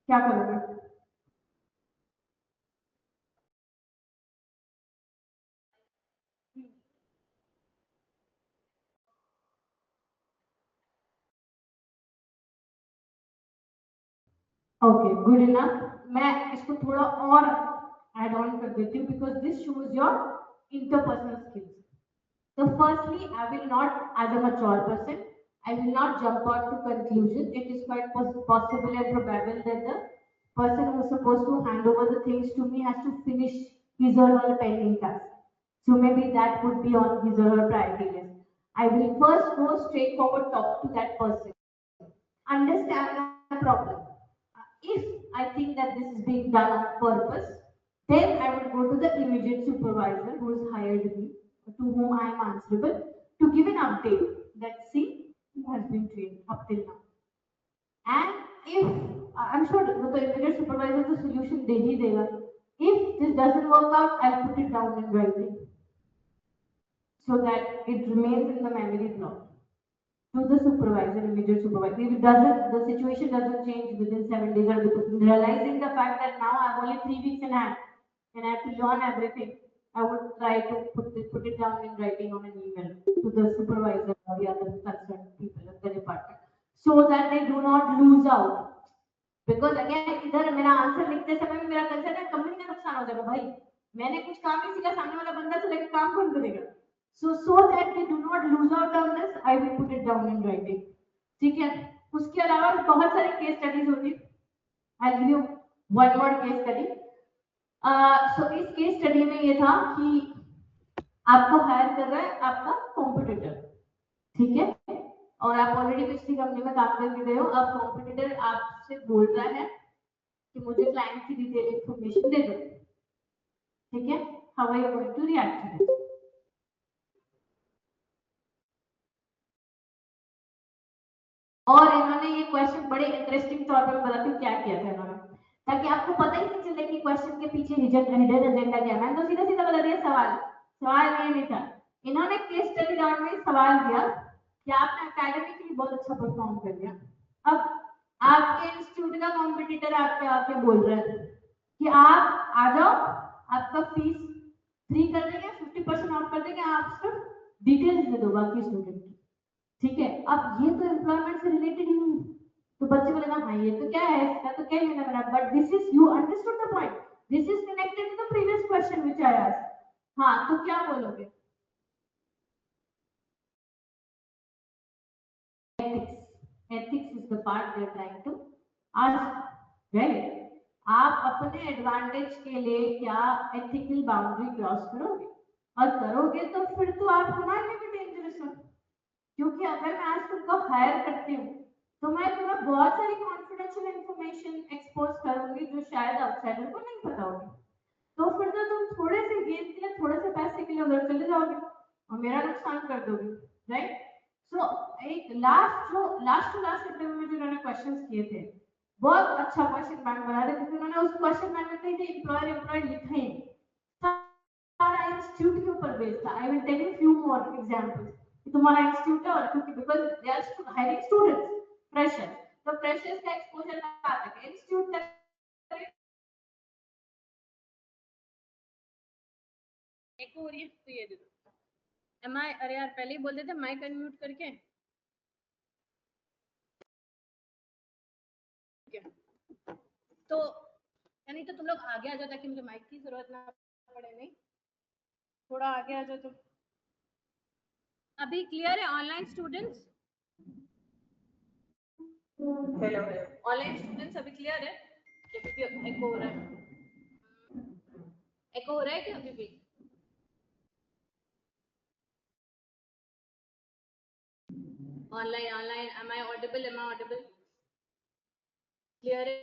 क्या करोगे? Okay, good enough. मैं इसको थोड़ा और ऐड ऑन कर देती हूँ because this shows your interpersonal skills. So firstly, I will not, as a mature person, I will not jump on to conclusion. It is quite possible and probable that the person who is supposed to hand over the things to me has to finish his or her pending task. So maybe that would be on his or her priority list. I will first go straight forward, talk to that person, understand the problem. If I think that this is being done on purpose, then I would go to the immediate supervisor who has hired me, to whom I am answerable, to give an update that see, he has been trained up till now. And if I'm sure the immediate supervisor the solution दे ही देगा. If this doesn't work out, I'll put it down in writing so that it remains in the memory block to the supervisor, immediate supervisor. If it doesn't, the situation doesn't change within 7 days, or because realizing the fact that now I have only 3 weeks in hand and I have to learn everything, I would try to put it down in writing on an email to the supervisor or the other concerned people of the department, so that they do not lose out. Because again इधर मेरा answer लिखते समय में मेरा concern है company का नुकसान हो जाएगा भाई, मैंने कुछ काम नहीं सीखा, सामने वाला बंदा तो लेके काम कौन करेगा? So that we do not lose out on this, I will put it down in writing. ठीक है? उसके अलावा बहुत सारे केस स्टडीज होती है. I'll give you one more case study. So इस केस स्टडी में ये था कि आपको हायर कर रहा है आपका कॉम्पिटिटर, ठीक है, और आप ऑलरेडी पिछली कंपनी में काम करके गए हो. अब कॉम्पिटिटर आपसे बोल रहा है कि मुझे क्लाइंट की डिटेल इंफॉर्मेशन दे दो, ठीक है? How are you going to react to this? और इन्होंने ये क्वेश्चन बड़े इंटरेस्टिंग तौर पर बता दूं क्या किया था इन्होंने, ताकि आपको पता ही नहीं चले कि क्वेश्चन के पीछे हिडन एजेंडा क्या है. मैंने तो सीधा सीधा बता दिया सवाल ये नहीं था. इन्होंने केस स्टडी राउंड में सवाल दिया कि आपने एकेडमिकली बहुत अच्छा परफॉर्म कर दिया. अब आपके इंस्टीट्यूट का कॉम्पिटिटर आपके आके बोल रहा है कि आप आ जाओ, आपका फीस 3 कर देंगे, 50% ऑफ कर देंगे, आप सिर्फ डिटेल्स दे दो बाकी स्टूडेंट की, ठीक है? अब ये तो एम्प्लॉयमेंट से रिलेटेड ही नहीं, तो बच्चे बोलेगा हाँ ये तो क्या है, इसका तो क्या लेना देना, but this is, you understood the point, this is connected to the previous question which I asked. हाँ, तो क्या बोलोगे? ethics is the part they are trying to ask, right? आप अपने एडवांटेज के लिए क्या एथिकल बाउंड्री क्रॉस करोगे? और करोगे तो फिर तो आप हमारे लिए भी डेंजरस हो, क्योंकि अगर मैं आज तुमको हायर करती हूँ तो मैं तुम्हें बहुत सारी कॉन्फिडेंशियल इंफॉर्मेशन एक्सपोज करूंगी जो शायद आउटसाइडर को नहीं पता होगी. तो फिर तो तुम थोड़े से गेम के लिए, थोड़े से पैसे के लिए उधर चले जाओगे और मेरा नुकसान कर दोगे, राइट? सो एक लास्ट इंटरव्यू में जो उन्होंने क्वेश्चंस किए थे, बहुत अच्छा क्वेश्चन बैंक बना रहे थे. उन्होंने उस क्वेश्चन बैंक में कहीं थे एम्प्लॉयर लिखा ही सारा इंस्टीट्यूट के ऊपर बेस्ड था. I will tell you few more examples. तुम्हारा इंस्टीट्यूट है और क्योंकि because they are hiring students, freshers, तो फ्रेशर्स का एक्सपोजर कहाँ तक है? इंस्टीट्यूट तक. एको हो रही है तो ये दे दो. एम आई, अरे यार पहले ही बोल देते माइक अनम्यूट करके. तो यानी तो तुम लोग आगे आ जाओ ताकि मुझे माइक की जरूरत ना पड़े. नहीं, थोड़ा आगे आ जाओ. तो अभी क्लियर है online students? Hello hello, online students अभी क्लियर है? क्योंकि एको हो रहा है, एको हो रहा है क्या अभी भी? Online am I audible? Clear है?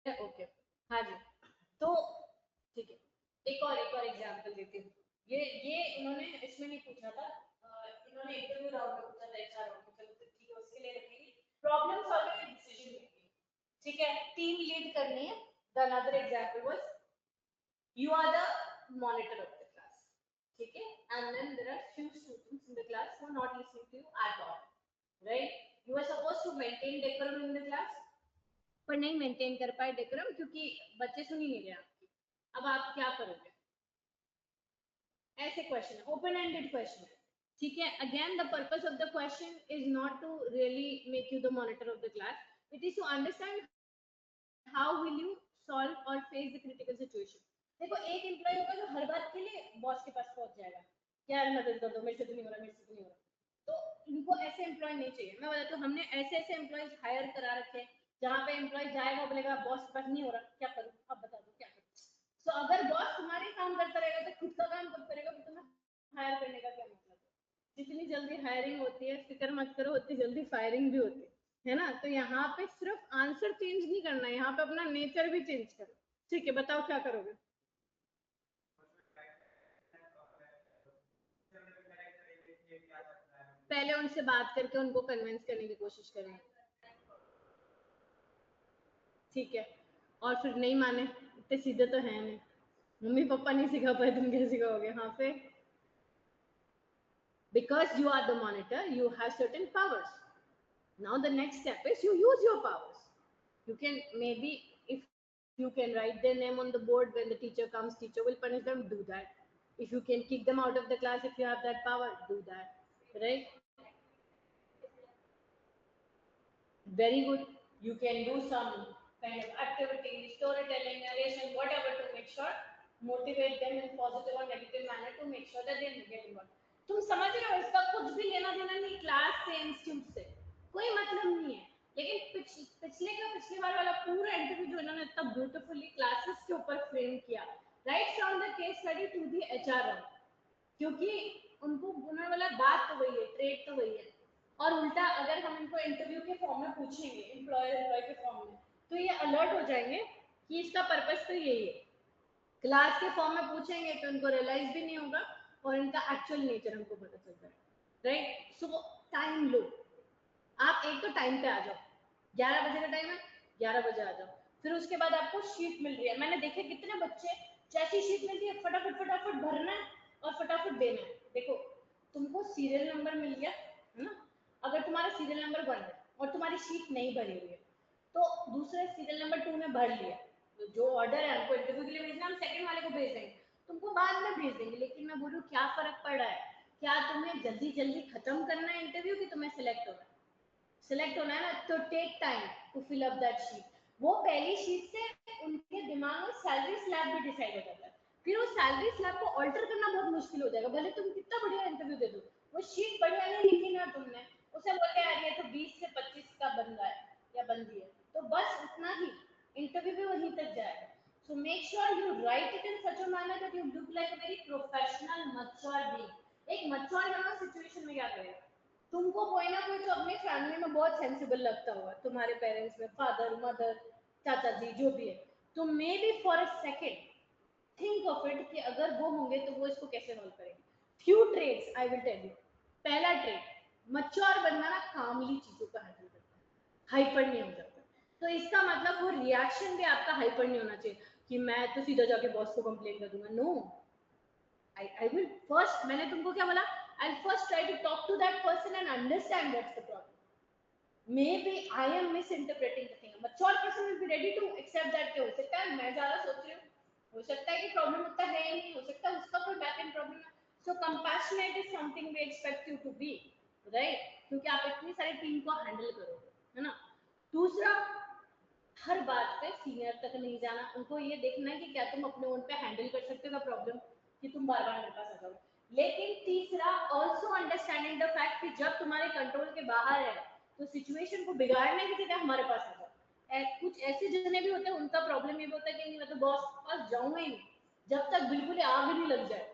ओके, हाँ जी. तो ठीक है, एक और एग्जांपल देती हूँ. ये इन्होंने इसमें नहीं पूछा था, इन्होंने इंटरव्यू राउंड में पूछा था, एचआर राउंड में. चलो ठीक है, उसके लिए रखेंगे. Problem solving and decision making, ठीक है, टीम लीड करनी है. The another example was you are the monitor of the class, ठीक है, and then there are few students in the class who are not listening to you at all, right? You are supposed to maintain decorum in the class, पर नहीं maintain कर पाए decorum क्योंकि बच्चे सुन ही नहीं रहे आपकी. अब आप क्या करोगे? ऐसे क्वेश्चन, ओपन एंडेड क्वेश्चन, ठीक है. Again the purpose of the question is not to really make you the monitor of the class, it is to understand how will you solve और फेस द क्रिटिकल सिचुएशन. देखो एक employ होगा जो हर बात के लिए बॉस के पास पहुंच जाएगा, यार मदद कर दो, मेरे से तो नहीं हो रहा, मेरे से तो नहीं हो रहा. तो इनको ऐसे एम्प्लॉय नहीं चाहिए. मैं बताती हूँ, हमने ऐसे ऐसे एम्प्लॉयज हायर करा रखे हैं जहाँ पे एम्प्लॉय जाएगा बोलेगा बॉस के पास नहीं हो रहा, क्या करूँ, अब बता दो क्या करूँ. तो अगर बॉस तुम्हारे काम करता रहेगा तो खुद का काम कब करेगा, तो तुम्हें हायर करने का क्या मतलब है. जितनी जल्दी हायरिंग होती है फिक्र मत करो, उतनी जल्दी फायरिंग भी होती है ना. तो यहाँ पे सिर्फ आंसर चेंज नहीं करना है, यहाँ पे अपना नेचर भी चेंज करो. ठीक है, बताओ क्या करोगे. पहले उनसे बात करके उनको कन्विंस करने की कोशिश करें, ठीक है. और फिर नहीं माने, इतने सीधे तो है नहीं, मम्मी पापा नहीं सिखा पाए, तुम क्या सिखाओगे. हाँ पे because you are the monitor, you have certain powers. Now the next step is you use your powers. You can maybe, if you can write their name on the board when the teacher comes, teacher will punish them, do that. If you can kick them out of the class, if you have that power, do that, right? Very good. You can do some kind of activity, storytelling, narration, whatever, to make sure motivate them in positive or negative manner to make sure that they get involved. तुम समझ रहे हो, इसका कुछ भी लेना देना नहीं क्लास से, इंस्टीट्यूट से कोई मतलब नहीं है. लेकिन पिछले बार वाला पूरा इंटरव्यू जो इन्होंने इतना ब्यूटीफुली क्लासेस के ऊपर फ्रेम किया, right from the case study to the HR round, क्योंकि उनको उन्होंने बोला बात तो वही है, ट्रेड तो वही है. और उल्टा अगर हम इनको इंटरव्यू के फॉर्म में पूछेंगे, एम्प्लॉय के फॉर्म में, तो ये अलर्ट हो जाएंगे कि इसका पर्पस तो यही है. क्लास के फॉर्म में पूछेंगे तो इनको रियलाइज भी नहीं होगा और इनका एक्चुअल नेचर हमको पता चल जाएगा, राइट. सो टाइम लो, आप एक तो टाइम पे आ जाओ, 11 बजे का टाइम है, 11 बजे आ जाओ. फिर उसके बाद आपको शीट मिल रही है, मैंने देखे कितने बच्चे जैसी शीट मिलती है फटाफट भरना है और फटाफट देना है. देखो तुमको सीरियल नंबर मिल गया है ना, अगर तुम्हारा सीरियल नंबर 1 है और तुम्हारी शीट नहीं भरी हुई है तो दूसरे सीरियल नंबर 2 में भर लिया, तो जो ऑर्डर है हमको इंटरव्यू के लिए भेजना, हम सेकंड वाले को भेज देंगे, तुमको बाद में भेज देंगे. लेकिन मैं बोलूँ क्या फर्क पड़ रहा है, क्या तुम्हें जल्दी जल्दी खत्म करना है इंटरव्यू कि तुम्हें सिलेक्ट होना है. सिलेक्ट होना है ना, तो take time to fill up that sheet. वो पहली शीट से उनके दिमाग में सैलरी स्लैब भी डिसाइड हो जाता है. फिर वो सैलरी स्लैब को ऑल्टर करना बहुत मुश्किल हो जाएगा, भले तुम कितना बढ़िया इंटरव्यू दे दो, वो शीट बढ़िया नहीं लिखी ना तुमने, उसे बोल के यार ये तो 20 से 25 का बंदा है या बंदी है, तो बस उतना ही, इंटरव्यू भी वहीं तक जाएगा. So make sure you write it in such a manner that you look like a very professional, mature being. एक mature जमा सिचुएशन में क्या करेगा, तुमको कोई ना कोई तो अपने फैमिली में बहुत सेंसिबल लगता होगा, तुम्हारे पेरेंट्स में, फादर मदर चाचा जी जो भी है, तो may be for a second think of it कि अगर वो होंगे तो वो इसको कैसे सॉल्व करेंगे. Few traits I will tell you. पहला ट्रेड, मच्योर बनना ना कामली चीजों का हैंडल करता है, हाइपर नहीं हो जाता. तो इसका मतलब वो रिएक्शन भी आपका हाइपर नहीं होना चाहिए कि मैं तो सीधा जाके बॉस को कंप्लेन कर दूंगा. नो, I will first, मैंने तुमको क्या बोला, I'll first try to talk to that person and understand what's the problem. Maybe I am misinterpreting the thing. A mature person will be ready to accept that कि हो सकता है मैं ज़्यादा सोच रही हूँ, हो सकता है कि प्रॉब्लम उतना है ही नहीं, हो सकता है उसका कोई बैक एंड प्रॉब्लम है. So compassionate is something we expect you to be, right? क्योंकि आप इतनी सारी टीम को हैंडल करोगे, है ना. दूसरा, हर बात पे सीनियर तक नहीं जाना, उनको ये देखना है कि क्या तुम अपने ओन पे हैंडल कर सकते हो प्रॉब्लम, कि तुम बार बार मेरे पास आ जाओ. लेकिन तीसरा, ऑल्सो अंडरस्टैंडिंग द फैक्ट कि जब तुम्हारे कंट्रोल के बाहर है तो सिचुएशन को बिगाड़ने की जगह हमारे पास आ जाओ. कुछ ऐसे जने भी होते हैं उनका प्रॉब्लम ये होता है कि नहीं मैं तो बॉस के पास जाऊंगा ही नहीं जब तक बिल्कुल आग नहीं लग जाए,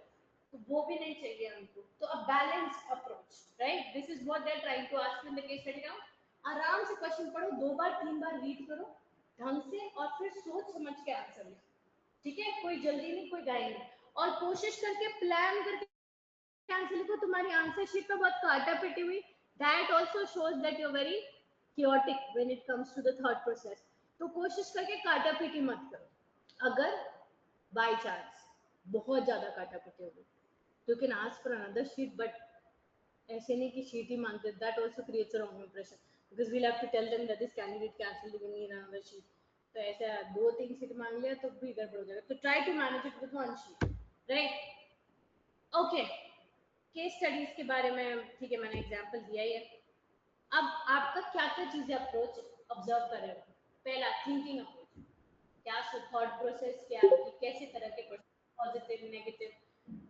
तो वो भी नहीं चाहिए हमको. तो a balanced approach, right, this is what they are trying to ask in the case study. Now आराम से क्वेश्चन पढ़ो, 2 बार 3 बार रीड करो ढंग से और फिर सोच समझ के आंसर लिखो, ठीक है. कोई जल्दी नहीं, कोई गाय नहीं, और कोशिश करके प्लान करके आंसर लिखो. तुम्हारी आंसर शीट पे बहुत काटा पिटी हुई, that also shows that you are very chaotic when it comes to the thought process, तो कोशिश करके काटा पीटी मत करो। अगर बाय चांस बहुत ज्यादा काटा पीटी होगी तो you can ask for another sheet, but ऐसे नहीं कि शीट ही मांगते, that also creates a wrong impression because we have to tell them that this candidate cancelled, we need another sheet. तो ऐसा 2-3 शीट मांग लिया तो भी गड़बड़ हो जाएगा, तो try to manage it with one sheet, right. Okay, case studies के बारे में ठीक है, मैंने एग्जांपल दिया ही है। अब आपका क्या क्या चीजें अप्रोच ऑब्जर्व कर रहे हो। पहला थिंकिंग अप्रोच, क्या थॉट प्रोसेस क्या है, कैसे तरह के पॉजिटिव नेगेटिव,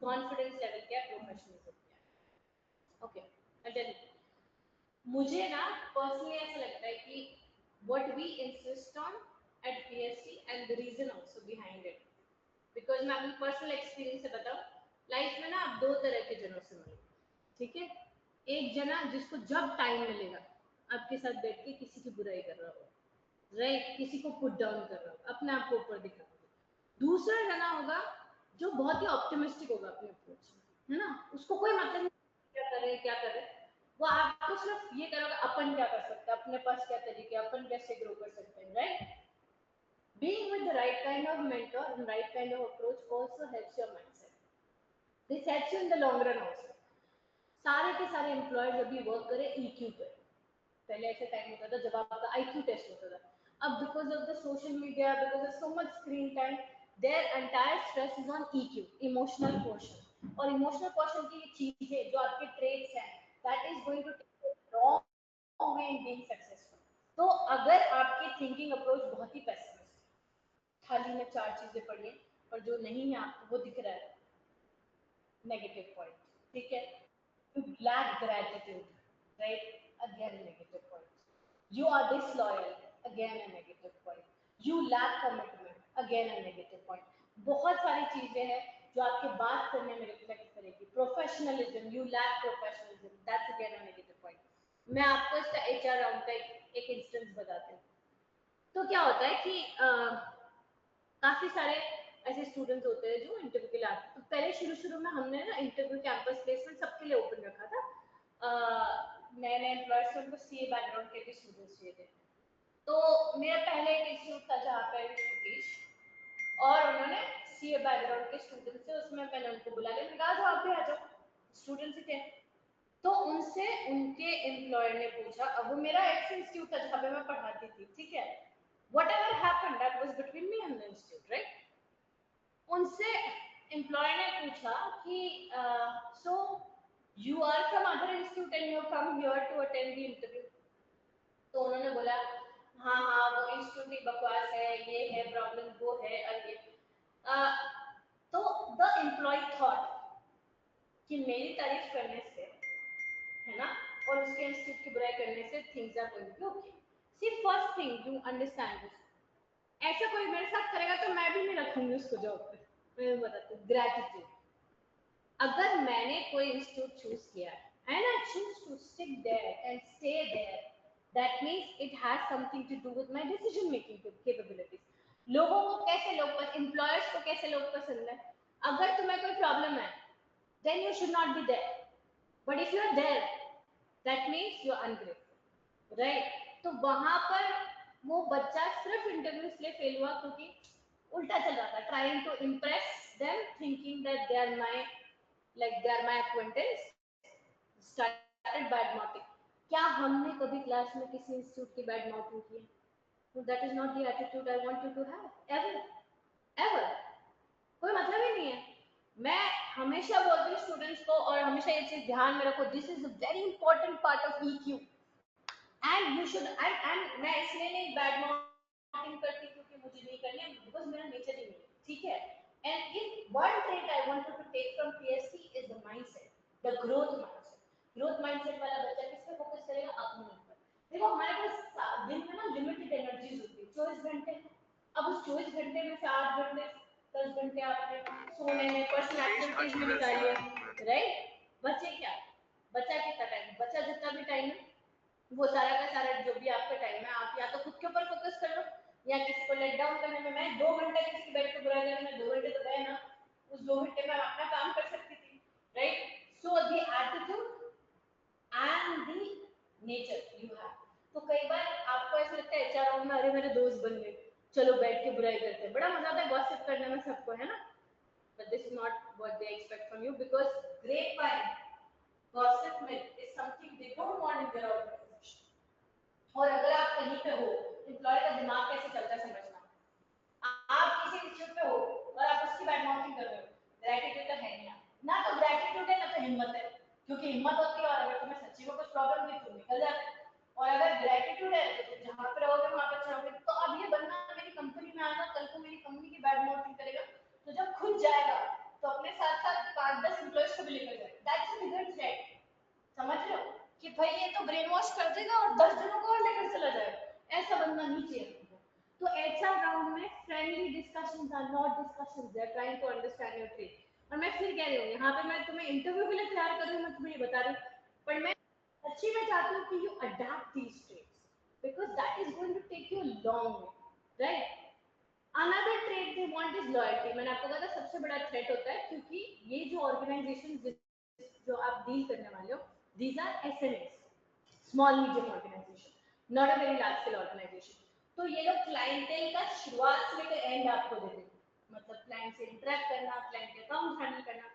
कॉन्फिडेंस लेवल क्या, प्रोफेशनलिज्म क्या है। ओके, आई टेल यू, मुझे ना पर्सनली ऐसा लगता है कि what we insist on at PSC and the reason also behind it, because मैं अपनी पर्सनल एक्सपीरियंस से बताऊं, लाइफ में ना आप 2 तरह के जनों से मिलोगे, ठीक है। एक जना जिसको जब टाइम मिलेगा आपके साथ बैठ के किसी की बुराई कर रहा हो, राइट, किसी को पुट डाउन कर रहा हो, अपने आप को ऊपर दिखा रहा हो। दूसरा जना होगा जो बहुत ही ऑप्टिमिस्टिक होगा अपने अप्रोच में, है ना, उसको कोई मतलब नहीं क्या कर रहे हैं क्या कर रहे हैं, वो आपको सिर्फ ये करोगे अपन क्या कर सकते हैं, अपने पास क्या तरीके, अपन कैसे ग्रो कर सकते हैं, right. Being with the right kind of mentor and right kind of approach also helps your mindset. This helps you in the long run also. सारे के सारे एम्प्लॉयज अभी वर्क करें EQ पे। पहले ऐसे टाइम होता था जब आपका IQ टेस्ट होता था, अब because of the social media, because of so much screen time, there entire stress is on EQ, emotional quotient. और इमोशनल क्वोशंट की ये चीज है जो आपके ट्रेट्स हैं, that is going to take a long way in being successful. तो अगर आपकी थिंकिंग अप्रोच बहुत ही पेसिमिस्टिक, थाली में 4 चीजें पड़ी हैं और जो नहीं है आपको वो दिख रहा है, नेगेटिव पॉइंट, ठीक है। You lack gratitude, right, again negative point. You are disloyal, again a negative point. You lack commitment, again a negative point. बहुत सारी चीजें हैं जो आपके बात करने में रिफ्लेक्ट करेगी। Professionalism, you lack professionalism, that's again a negative point. मैं आपको इसका HR राउंड का एक इंस्टेंस बताती हूँ। तो क्या होता है कि काफी सारे ऐसे स्टूडेंट्स होते हैं जो इंटरव्यू के लिए आते हैं। तो पहले शुरू में हमने ना इंटरव्यू कैंपस प्लेसमेंट सबके लिए ओपन रखा था। नए नए एम्प्लॉयर्स से उनको CA बैकग्राउंड के भी स्टूडेंट्स चाहिए थे। तो मेरा पहले एक इंस्टीट्यूट था जहाँ पे सतीश, और उन्होंने CA बैकग्राउंड के स्टूडेंट्स से, उसमें मैंने उनको बुला लिया, मैंने कहा आप भी आ जाओ, स्टूडेंट्स ही थे। तो उनसे उनके एम्प्लॉयर ने पूछा, अब वो मेरा एक्स इंस्टीट्यूट था जहाँ पे मैं पढ़ाती थी, ठीक है, whatever happened that was between me and the institute, right? उनसे एम्प्लॉयर ने पूछा कि so you are from other institute and you have come here to attend the interview। तो उन्होंने बोला हाँ हाँ वो इंस्टीट्यूट ही बकवास है, ये है प्रॉब्लम, वो है और ये। तो द एम्प्लॉय थॉट कि मेरी तारीफ करने से, है ना, और उसके इंस्टीट्यूट की बुराई करने से things are going to okay. See first thing you understand this, ऐसा कोई मेरे साथ करेगा तो मैं भी नहीं रखूंगी उसको जॉब पे। मैं बताती हूँ, ग्रेटिट्यूड। अगर मैंने कोई इंस्टीट्यूट चूज किया and I choose to stick there and stay there, that means it has something to do with my decision making capabilities. लोगों को कैसे लोग एम्प्लॉयर्स को कैसे लोग पसंद है, अगर तुम्हें कोई प्रॉब्लम है then you should not be there, but if you are there that means you are ungrateful, right. तो वहां पर वो बच्चा सिर्फ इंटरव्यू इसलिए फेल हुआ क्योंकि उल्टा चल रहा था, trying to impress them, thinking that they are my acquaintance, started bad mouthing। क्या हमने कभी क्लास में किसी इंस्टीट्यूट की बैड माउथिंग की है? No, that is not the attitude I want you to have ever। कोई मतलब ही नहीं है। मैं हमेशा बोलती हूँ स्टूडेंट्स को, और हमेशा ये चीज ध्यान में रखो, this is a very important part of EQ and you should and मैं इसलिए नहीं बैड माउथिंग करती क्योंकि मुझे नहीं करनी है, बिकॉज मेरा नेचर ही नहीं है, ठीक है। And if one trait I want you to take from PSC is the mindset, the growth mindset। growth mindset वाला बच्चा किस पे फोकस करेगा? अपने ऊपर। देखो हमारे पास दिन में ना लिमिटेड एनर्जीज होती है, 24 घंटे। अब उस 24 घंटे में से 8 घंटे 10 घंटे आपने सोने में, पर्सनल एक्टिविटीज में निकालिए, राइट। बच्चे क्या, बच्चा कितना टाइम, बच्चा जितना भी टाइम है वो सारा का सारा जो भी आपका टाइम है, आप या तो खुद के ऊपर फोकस कर लो या किसी को लेट डाउन करने में। मैं 2 घंटे किसी बैठ के बुराई करने में 2 घंटे तो गए ना, उस 2 घंटे में अपना काम कर सकती थी, right. So the attitude and the nature you have, तो कई बार आपको ऐसा लगता है एचआर राउंड में अरे मेरे दोस्त बन गए, चलो बैठ के बुराई करते हैं, बड़ा मजा आता है गॉसिप करने में सबको, है ना? But this is not what they expect from you, because grapevine gossip myth is something they don't want in their organisation. और अगर आप कहीं पे हो, एम्प्लॉय का दिमाग कैसे चलता है समझना। आप किसी इंस्टीट्यूट पे हो और आप उसकी बैड माउथिंग कर रहे हो, ग्रेटिट्यूड तो है नहीं, ना तो ग्रेटिट्यूड है ना तो हिम्मत है, क्योंकि हिम्मत होती है और अगर तुम्हें सच्ची में कुछ प्रॉब्लम हुई तो निकल जाते हैं, और अगर ग्रेटिट्यूड है तो तुम जहाँ पे रहोगे वहाँ पे अच्छा रहोगे। तो अब ये बंदा मेरी कंपनी में आएगा, कल को मेरी कंपनी की बैड माउथिंग करेगा, तो जब खुद जाएगा तो अपने साथ साथ 5-10 एम्प्लॉयज को भी लेकर जाएगा। दैट्स अ बिगर थ्रेट, समझ रहे हो कि भाई ये तो ब्रेन वॉश कर देगा और 10 जनों को और लेकर चला जाएगा। ऐसा बंदा नहीं चाहिए हमको। तो एचआर राउंड में friendly discussions are not discussions, they are trying to understand your trait. और मैं फिर कह रही हूँ, यहाँ पे मैं तुम्हें इंटरव्यू के लिए तैयार कर रही हूँ, मैं तुम्हें ये बता रही हूँ, पर मैं अच्छी में चाहती हूँ कि you adapt these traits, because that is going to take you long way, right? Another trait they want is loyalty. मैंने आपको कहा था सबसे बड़ा थ्रेट होता है, क्योंकि ये जो ऑर्गेनाइजेशन जो आप डील करने वाले हो, these are SMEs, small medium organization, not a very large scale organization। तो ये लोग क्लाइंटेल का शुरुआत से लेकर एंड आपको देते हैं, मतलब क्लाइंट से इंटरेक्ट करना, क्लाइंट के अकाउंट हैंडल करना।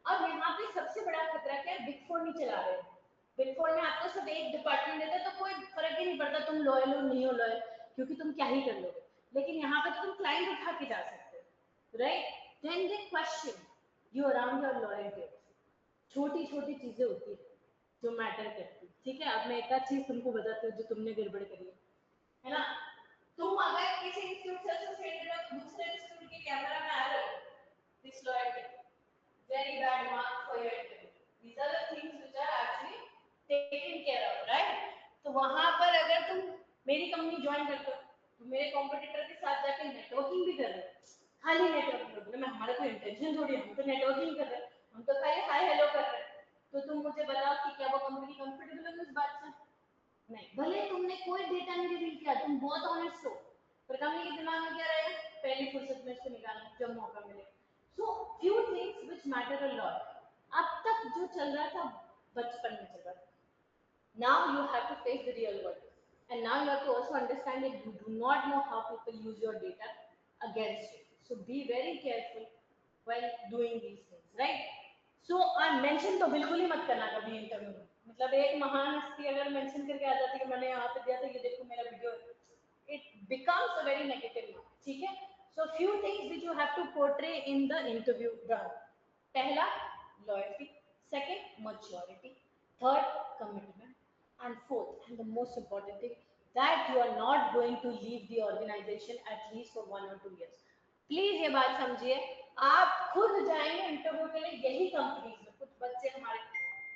अब यहाँ पे सबसे बड़ा खतरा क्या है, बिग फोर नहीं चला रहे हैं। बिग फोर में आपको सिर्फ एक डिपार्टमेंट देता है तो कोई फर्क ही नहीं पड़ता तुम लॉयल हो नहीं हो लॉयल, क्योंकि तुम क्या ही कर लोगे। लेकिन यहाँ पे तो तुम क्लाइंट उठा के जा सकते हो, right? Then they question you around your loyalty. छोटी छोटी चीजें होती है जो मैटर करती है, ठीक है? अब मैं एक आध चीज तुमको बताती हूँ जो तुमने गड़बड़ करी है ना। तुम अगर किसी इंस्टीट्यूट से एसोसिएटेड हो तो दूसरे इंस्टीट्यूट के कैमरा में आ रहे हो, disloyalty, very bad mark for your interview, these are the things which are actually taken care of, right? तो वहां पर अगर तुम मेरी कंपनी ज्वाइन करते हो तो मेरे कॉम्पिटिटर के साथ जाके नेटवर्किंग भी कर रहे हो, खाली नेटवर्किंग में हमारा कोई इंटेंशन थोड़ी है, हम तो नेटवर्किंग कर रहे हैं, हम तो खाली हाय हेलो कर रहे हैं। तो तुम मुझे बताओ कि क्या वो कंपनी कंफर्टेबल है इस बात से? नहीं। भले तुमने कोई डेटा नहीं रिवील किया, तुम बहुत ऑनेस्ट हो, पर कंपनी के दिमाग में क्या रहेगा, पहली फुर्सत में इसको निकालना जब मौका मिले। So few things which matter a lot. अब तक जो चल रहा था बचपन में चल रहा था, now you have to face the real world, and now you have to also understand that you do not know how people use your data against you, so be very careful while doing these things, right? So mention तो बिल्कुल ही मत करना कभी interview में, मतलब एक महान हस्ती अगर मेंशन करके आ जाती है कि मैंने यहाँ पे दिया था, ये देखो मेरा video, it becomes a very negative mark, ठीक है? So few things which you have to portray in the interview round. पहला loyalty, second maturity, third commitment, and fourth and the most important thing, that you are not going to leave the organization at least for 1 or 2 years. Please ये बात समझिए, आप खुद जाएंगे interview के लिए यही कंपनीज में। कुछ बच्चे हमारे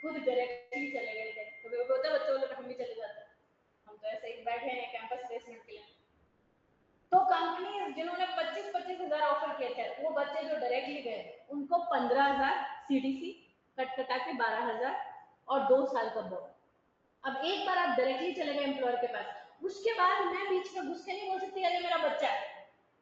खुद डायरेक्टली चले गए थे, कभी होता है बच्चों लोग हम भी चले जाते हैं, हम तो ऐसे ही बैठे हैं कैंपस प्लेसमेंट के लिए। तो कंपनी जिन्होंने 25-25 हजार ऑफर किए थे, वो बच्चे जो डायरेक्टली गए उनको 15,000 सीडीसी कट कटा के 12,000 और 2 साल का बोनस। अब एक बार आप डायरेक्टली चले गए एम्प्लॉयर के पास, उसके बाद मैं बीच में घुस के नहीं बोल सकती अरे मेरा बच्चा है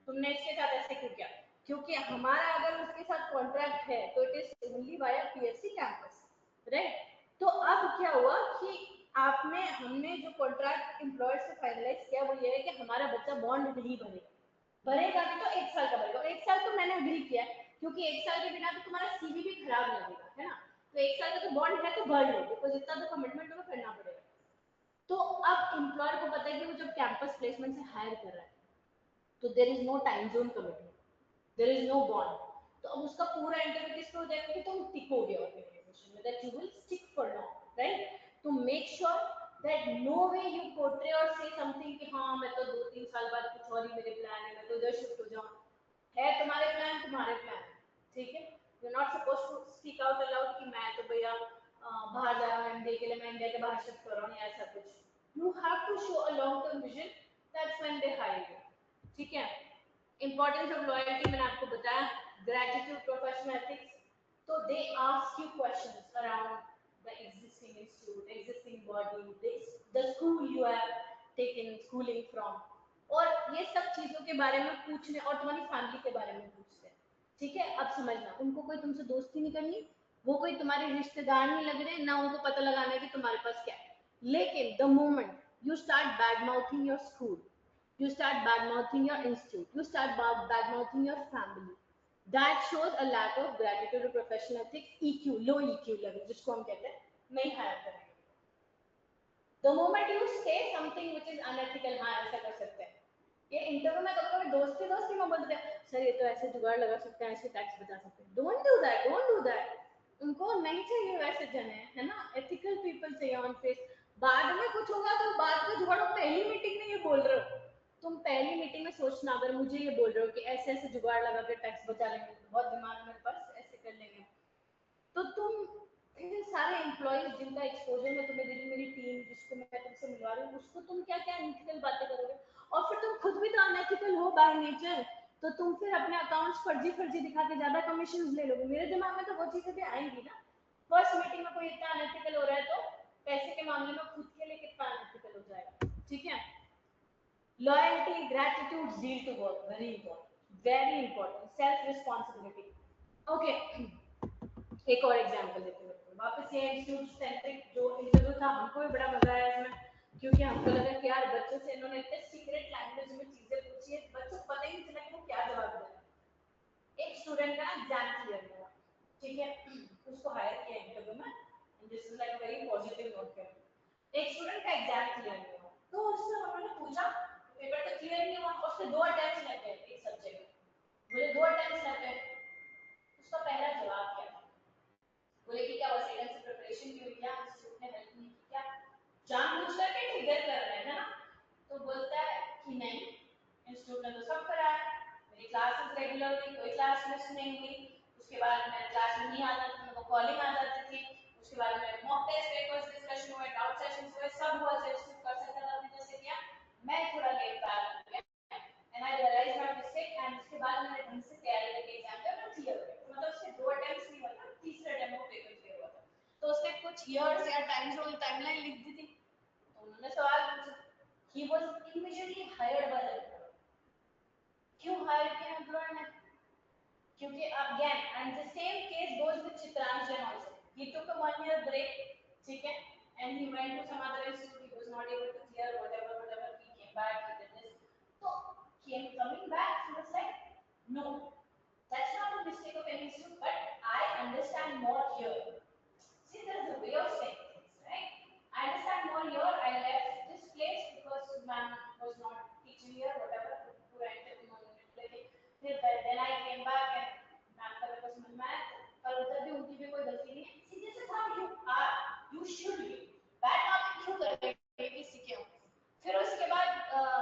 तुमने इसके साथ ऐसे क्यों किया, क्योंकि हमारा अगर उसके साथ कॉन्ट्रैक्ट है तो it is only via PSC campus, right? तो अब क्या हुआ कि हमने जो कॉन्ट्रैक्ट एम्प्लॉयर से फाइनलाइज किया वो ये है कि हमारा बच्चा बॉन्ड नहीं भरेगा, भरेगा भी तो 1 साल का भरेगा। 1 साल तो मैंने अग्री किया, क्योंकि 1 साल के बिना तो तुम्हारा सीवी भी खराब लगेगा, है ना? तो 1 साल का तो बॉन्ड है तो भर लो, बिकॉज इतना तो कमिटमेंट तुम्हें करना पड़ेगा। तो अब एम्प्लॉयर को पता है कि वो जब कैंपस प्लेसमेंट से हायर कर रहा है तो there is no time zone commitment, there is no bond. तो अब उसका पूरा इंटरव्यू किस पे हो जाएगा कि तुम टिकोगे ऑर्गेनाइजेशन में, that you will stick for long, right? तो make sure that no way you portray और से समथिंग कि हाँ मैं तो 2-3 साल बाद कुछ और ही मेरे प्लान है, मैं तो उधर शिफ्ट हो जाऊं। है तुम्हारे प्लान, ठीक है? You are not supposed to speak out aloud कि मैं तो भैया बाहर जा रहा हूँ एमबीए के लिए, मैं इंडिया के बाहर शिफ्ट कर रहा हूँ, ऐसा कुछ। You have to show a long term vision, that's when they hire you, ठीक है? इंपॉर्टेंस ऑफ लॉयल्टी मैंने आपको बताया, ग्रेटिट्यूड, प्रोफेशनल एथिक्स। तो they ask you questions around the existing institute, existing body, the school you have taken schooling from, और ये सब चीजों के बारे में पूछने, और तुम्हारी फैमिली के बारे में पूछते हैं, ठीक है? अब समझना, उनको कोई तुमसे दोस्ती नहीं करनी, वो कोई तुम्हारे रिश्तेदार नहीं लग रहे, ना उनको पता लगाना है कि तुम्हारे पास क्या है। लेकिन the moment You start bad mouthing your school, you start bad mouthing your institute, you start bad mouthing your family. That shows a lack of gratitude or professional ethics. EQ, low EQ level, जिसको हम कहते हैं नहीं higher करेंगे. The moment you say something which is unethical, हाँ ऐसा कर सकते हैं. ये इंटरव्यू में कभी दोस्ती में बोलते हैं सर ये तो ऐसे जुगाड़ लगा सकते हैं, ऐसे टैक्स बचा सकते हैं. Don't do that, don't do that. उनको नहीं चाहिए वैसे जने, है ना. एथिकल पीपल चाहिए ऑन फेस. बाद में कुछ होगा तो बाद का जुगाड़. पहली मीटिंग में ये बोल रहे हो, तुम पहली मीटिंग में सोचना, अगर मुझे ये बोल रहे हो कि ऐसे ऐसे जुगाड़ लगा के टैक्स बचा लेंगे, बहुत दिमाग में बस ऐसे कर लेंगे, तो तुम सारे एम्प्लॉइज जिनका एक्सपोजर में तुम्हें दे रही मेरी टीम, जिसको मैं तुमसे मिलवा रही हूँ, उसको तुम क्या क्या अनएथिकल बातें करोगे. और फिर तुम खुद भी तो अनएथिकल हो बाय नेचर, तो तुम फिर अपने अकाउंट्स फर्जी दिखा के ज्यादा कमीशन ले लोगे. मेरे दिमाग में तो वो चीजें भी आएंगी ना. फर्स्ट मीटिंग में कोई इतना अनएथिकल हो रहा है तो पैसे के मामले में खुद के लिए कितना अनएथिकल हो जाएगा. ठीक है. Loyalty, gratitude, zeal to work, very important. Self responsibility. Okay, एक और एग्जांपल देते हैं. वापस ये इंस्टीट्यूट सेंट्रिक जो इंटरव्यू था, हमको भी बड़ा मजा आया इसमें, क्योंकि हमको लगा कि यार बच्चों से इन्होंने इतने सीक्रेट लैंग्वेज में चीजें पूछी है, बच्चों को पता ही नहीं चला कि वो क्या जवाब दे रहे हैं. एक स्टूडेंट का एग्जाम क्लियर हुआ, ठीक है, उसको हायर किया इंटरव्यू में, and this is like a very positive note. एक स्टूडेंट का एग्जाम क्लियर हुआ, तो उससे उन्होंने पूछा पेपर तो क्लियर नहीं हुआ, उसके 2 अटेम्प्ट्स लगते हैं एक सब्जेक्ट में. बोले 2 अटेम्प्ट्स लगते हैं. उसका पहला जवाब क्या था? बोले कि क्या वो सेकंड से प्रिपरेशन की हुई, क्या इंस्टीट्यूट ने हेल्प नहीं की, क्या जानबूझ करके ट्रिगर कर रहे हैं, है ना. तो बोलता है कि नहीं, इंस्टीट्यूट ने तो सब कराया, मेरी क्लासेस रेगुलर हुई, कोई क्लास मिस नहीं हुई, उसके बाद मैं क्लास में नहीं आता था, मेरे को कॉलिंग आ जाती थी, उसके बाद में मॉक टेस्ट पेपर्स डिस्कशन हुए, डाउट सेशंस हुए, सब हुआ जो इंस्टीट्यूट कर सकता था अपने जैसे किया. मैं थोड़ा लेट बैक हो गया and I realise my mistake, and उसके बाद मैंने ढंग से तैयारी करके एग्जाम दिया, मैं क्लियर हो गया. मतलब उसके 2 अटेम्प्ट्स नहीं हुआ था, तीसरे अटेम्प्ट में पेपर क्लियर हुआ था. तो उसने कुछ इयर्स या टाइम जोन टाइमलाइन लिख दी थी. तो उन्होंने सवाल पूछा, he was immediately hired by the employer. क्यों हायर किया एम्प्लॉयर ने? क्योंकि again, and the same case goes with Chitranjan also. He took a 1 year break, ठीक है, and he went to some other institute. He was not able to clear whatever he came back, he did this. So coming back, he was like, no, that's not a mistake of any student, but I understand more here. See, there is a way of saying things, right? I understand more here. I left this place because ma'am was not teaching here, whatever. Then I came back and ma'am का मेरे को समझ में आया, पर उधर भी उनकी भी कोई गलती नहीं है. See, this is how you are. You should be. Bad marking क्यों कर रहे हैं किसी के? फिर उसके बाद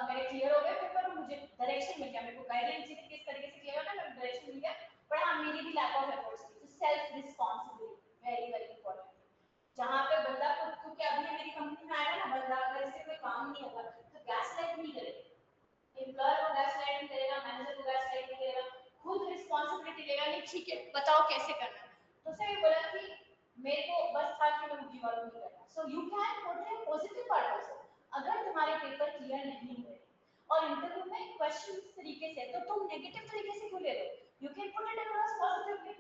मेरे क्लियर हो गए पेपर, मुझे डायरेक्शन मिल गया, मेरे को गाइडलाइन थी किस तरीके से क्लियर होना है, मेरे डायरेक्शन मिल गया. पर हाँ, मेरी भी लैक ऑफ एफर्ट्स थी. Self responsibility very important. जहाँ पे बंदा खुद, क्योंकि अभी मेरी कंपनी में आया ना, बंदा अगर इससे कोई काम नहीं होगा तो गैस लाइट नहीं करेगा, एम्प्लॉयर को गैस लाइट नहीं करेगा, मैनेजर को गैस लाइट नहीं करेगा, खुद रिस्पांसिबिलिटी लेगा. नहीं ठीक है, बताओ कैसे करना है. तो सर ये बोला कि मेरे को बस था कि मैं गिव अप नहीं करना. So you can portray positive part also. अगर तुम्हारे पेपर क्लियर नहीं हुए और इंटरव्यू में क्वेश्चन इस तरीके से, तो तुम नेगेटिव तरीके से क्यों ले रहे हो? You can put it across positively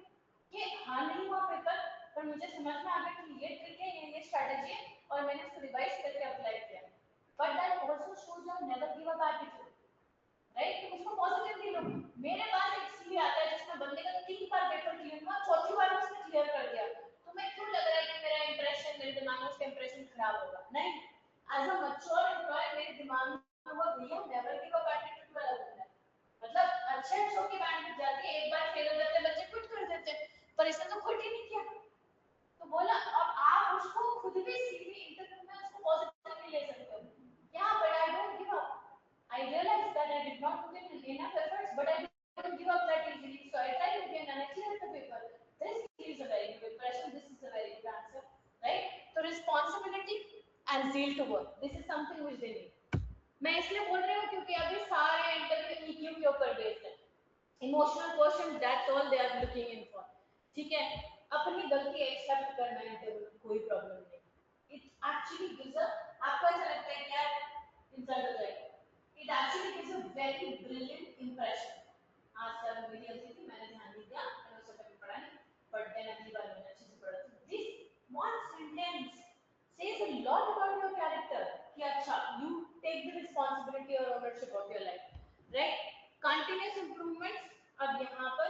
कि हाँ नहीं हुआ पेपर, पर मुझे समझ में आ गया कि ये ट्रिक है, ये स्ट्रेटजी है, और मैंने उसको रिवाइज करके अप्लाई किया. But that also shows your never give up attitude, right? तुम उसको पॉजिटिवली लो. मेरे पास एक सीवी आता है जिसमें बंदे का 3 बार पेपर क्लियर हुआ, चौथी बार उसने क्लियर कर दिया. तुम्हें क्यों लग रहा है कि मेरा इंप्रेशन, मेरे दिमाग में उसका इंप्रेशन खराब होगा? नहीं. एज अ मैच्योर एम्प्लॉयर मेरे दिमाग में वो भैया नेवर गिव अप एटीट्यूड वाला बंदा है. मतलब अच्छे की बैंड में जाती है, एक बार फेल हो जाते बच्चे क्विट कर देते, पर इसने तो क्विट ही नहीं किया. तो बोला, और आप उसको खुद भी सीवी इंटरव्यू में उसको पॉजिटिवली ले सकते हो. Yeah, but I don't give up. I realized that I did not put in enough efforts, but I don't give up that easily. So I tried again and I cleared the paper. This is a very good impression. This is a very good answer, right? So responsibility and zeal to work. This is something which they need. मैं इसलिए बोल रही हूँ क्योंकि अभी सारे interview EQ के ऊपर बेस्ड है. Emotional question, that's all they are looking in for. ठीक है, अपनी गलती एक्सेप्ट करना है इंटरव्यू, कोई प्रॉब्लम नहीं. इट एक्चुअली गिव्स अ, आपको ऐसा लगता है कि यार इंसल्ट हो जाएगा, it actually gives a very brilliant impression. आज सर मेरी गलती थी, मैंने ध्यान नहीं दिया, मैंने उस समय पढ़ा नहीं, बट देन अगली बार मैंने अच्छे से पढ़ा. This one sentence says a lot about your character. कि अच्छा responsibility or ownership of your life, right? Continuous improvements. अब यहाँ पर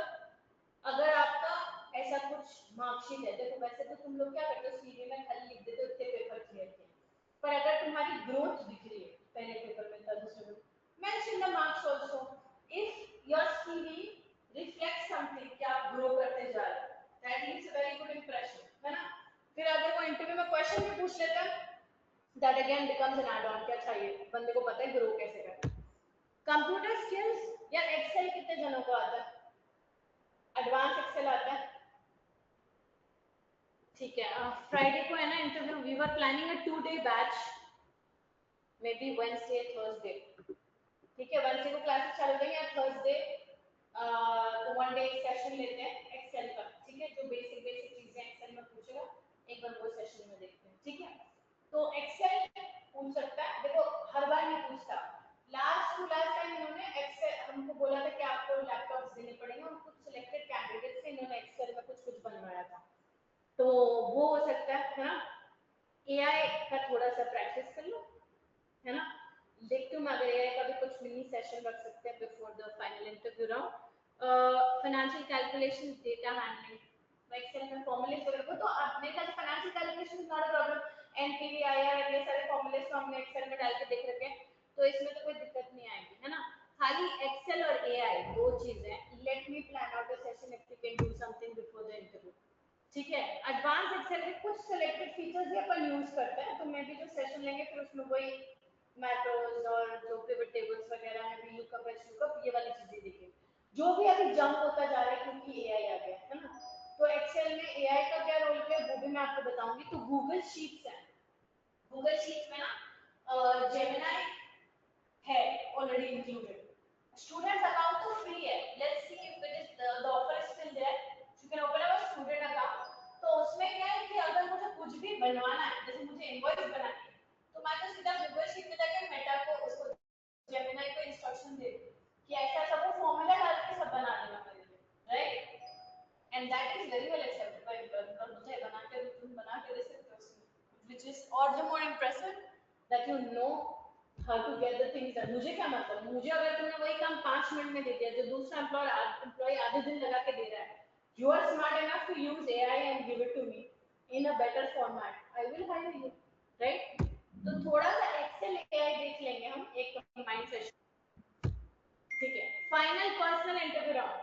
अगर आपका ऐसा कुछ मार्कशीट है, देखो वैसे तो तुम लोग क्या करते हो, सीवी में खाली लिख देते हो इतने पेपर क्लियर किए, पर अगर तुम्हारी ग्रोथ दिख रही है पहले पेपर में था, दूसरे में, mention the marks also if your CV reflect something कि आप ग्रो करते जा रहे हो, that leaves a very good impression, है ना? फिर अगर वो इंटरव्यू में क्वेश्चन भी पूछ लेता है, that again becomes N add on, क्या चाहिए बंदे को पता है ग्रो कैसे करना। कंप्यूटर स्किल्स या एक्सेल कितने जनों को आता है? एडवांस एक्सेल आता है? ठीक है, फ्राइडे को है ना interview, we were planning a 2-day batch, may be Wednesday Thursday, ठीक है, वेडनेसडे को क्लासेस चालू करेंगे या थर्सडे, तो 1 डे सेशन लेते हैं एक्सेल का, ठीक है, जो बेसिक चीजें एक्सेल में पूछेगा एक बार वो सेशन में देखते हैं, ठीक है। तो एक्सेल पूछ सकता है, देखो हर बार नहीं पूछता, लास्ट टाइम इन्होंने एक्सेल हमको बोला था कि आपको लैपटॉप्स देने पड़ेंगे और कुछ सिलेक्टेड कैंडिडेट से इन्होंने एक्सेल में कुछ बनवाया था, तो वो हो सकता है ना। एआई का थोड़ा सा प्रैक्टिस कर लो, है ना, देखती हूँ मैं अगर एआई का भी कुछ मिनी सेशन रख सकते हैं before the final interview round. Financial calculation, data handling Excel में फॉर्मूलेस वगैरह को, तो आप मेरे ख्याल से financial calculation is not a problem, NPV IR ये सारे फॉर्मूलेस तो हमने एक्सेल में डाल के देख रखे हैं, तो इसमें तो कोई दिक्कत नहीं आएगी, है ना। खाली एक्सेल और एआई दो चीजें, let me plan out the session if you can do something before the interview, ठीक है। एडवांस एक्सेल के कुछ सिलेक्टेड फीचर्स ही अपन यूज करते हैं, तो मैं भी जो सेशन लेंगे फिर उसमें वही मैक्रोज और जो पिवट टेबल्स वगैरह है, VLOOKUP HLOOKUP ये वाली चीजें देखेंगे, जो भी अभी जंप होता जा रहा है क्योंकि एआई आ गया है ना। तो एक्सेल में एआई का क्या रोल है वो भी मैं आपको बताऊंगी। तो गूगल शीट्स है, गूगल शीट्स में ना जेमिनी है ऑलरेडी इंक्लूडेड, स्टूडेंट अकाउंट तो फ्री है, let's see if it is the offer is still there, you can open a student account. तो उसमें क्या है कि अगर मुझे कुछ भी बनवाना है, जैसे मुझे इनवॉइस बनानी है, तो मैं तो सीधा गूगल शीट में जाकर मेटा को उसको जेमिनी को इंस्ट्रक्शन दे दूं कि ऐसा सब वो फॉर्मूला डाल के सब बना देगा मेरे लिए, right, and that is very well accepted by everyone, और मुझे बना के दे सकते हो उसमें, व्हिच इज और the more impressive that you know how to get the things done. मुझे क्या मतलब, मुझे अगर तुमने वही काम 5 मिनट में दे दिया जो दूसरा एम्प्लॉय आधे दिन लगा के दे रहा है, you are smart enough to use AI and give it to me in a better format, I will hire you, right? तो थोड़ा सा एक्सेल AI देख लेंगे हम एक कंबाइंड सेशन, ठीक है। फाइनल पर्सनल इंटरव्यू राउंड,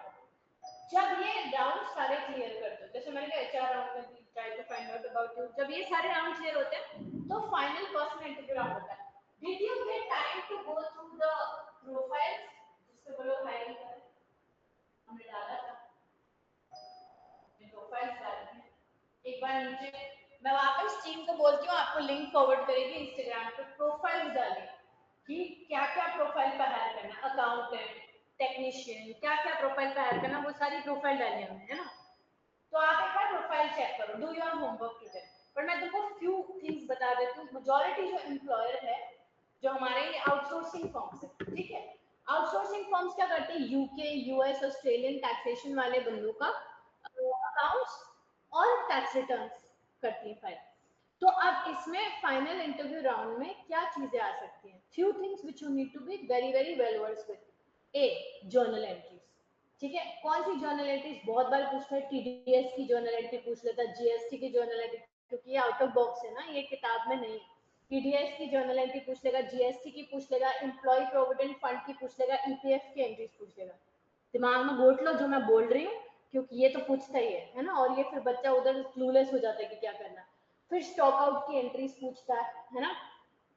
जब ये राउंड सारे क्लियर करते हो, जैसे मैंने कहा एचआर राउंड में try to find out about you, जब ये सारे राउंड क्लियर होते हैं तो फाइनल पर्सनल इंटरव्यू राउंड होता है। Did you get time to go through the profiles, जिससे वो लोग हायरिंग करें, हमने डाला था प्रोफाइल्स डाली है, एक बार नीचे मैं वापस टीम को बोलती हूँ आपको लिंक फॉरवर्ड करेगी इंस्टाग्राम पे, प्रोफाइल्स डालें कि क्या क्या प्रोफाइल पर हायर करना, अकाउंटेंट, टेक्नीशियन, क्या क्या प्रोफाइल पर हायर करना, वो सारी प्रोफाइल डाली हमने, है ना। तो आप एक बार प्रोफाइल चेक करो, डू योर होमवर्क टुडे। पर मैं तुमको फ्यू थिंग्स बता देती हूँ, मेजॉरिटी जो एम्प्लॉयर है जो हमारे ये आउटसोर्सिंग फर्म्स है, ठीक है, आउटसोर्सिंग फर्म्स क्या करते हैं, यूके, यूएस, ऑस्ट्रेलियन टैक्सेशन वाले बंदों का अकाउंट्स और टैक्स रिटर्न्स करती है फाइल। तो अब इसमें फाइनल इंटरव्यू राउंड में क्या चीजें आ सकती हैं, few things which you need to be very very well versed with. A, journal entries, ठीक है, कौन सी जर्नल एंट्रीज बहुत बार पूछता है, टीडीएस की जर्नल एंट्री पूछ लेता है, जीएसटी की जर्नल एंट्री, क्योंकि ये आउट ऑफ बॉक्स है ना, ये किताब में नहीं है। टीडीएस की जर्नल एंट्री पूछ लेगा, जीएसटी की पूछ लेगा, एम्प्लॉय प्रोविडेंट फंड की पूछ लेगा, ईपीएफ की एंट्रीज पूछ लेगा। दिमाग में घोट लो जो मैं बोल रही हूँ, क्योंकि ये तो पूछता ही है ना, और ये फिर बच्चा उधर क्लूलेस हो जाता है कि क्या करना। फिर स्टॉक आउट की एंट्रीज पूछता है ना।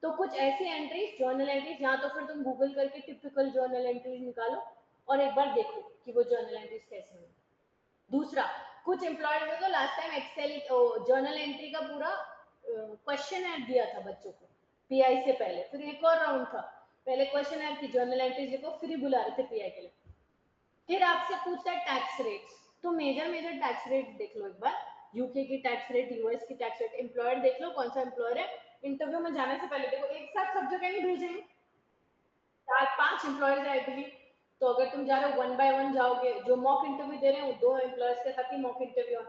तो कुछ ऐसी एंट्रीज, जर्नल एंट्रीज, या तो फिर तुम गूगल करके टिपिकल जर्नल एंट्रीज निकालो और एक बार देखो कि वो जर्नल एंट्रीज कैसे हैं। दूसरा, कुछ एम्प्लॉयर्स ने तो last time Excel journal entry का पूरा क्वेश्चन ऐड दिया था बच्चों को पीआई से पहले, फिर एक और राउंड था, पहले क्वेश्चन ऐड की जर्नल एंट्रीज लिखो, फिर ही बुला रहे थे पीआई के लिए। फिर आपसे पूछता है टैक्स रेट्स, तो मेजर टैक्स रेट देख लो एक बार, यूके की टैक्स रेट, यूएस की टैक्स रेट, एम्प्लॉयर देख लो कौन सा एम्प्लॉयर है। इंटरव्यू में जाने से पहले देखो, एक साथ सब जगह नहीं भेजेंगे, 4-5 एम्प्लॉयर्स है आई, तो अगर तुम जा रहे हो 1 बाय 1 जाओगे, जो मॉक इंटरव्यू दे रहे हैं वो 2 एम्प्लॉयर्स के साथ ही मॉक इंटरव्यू,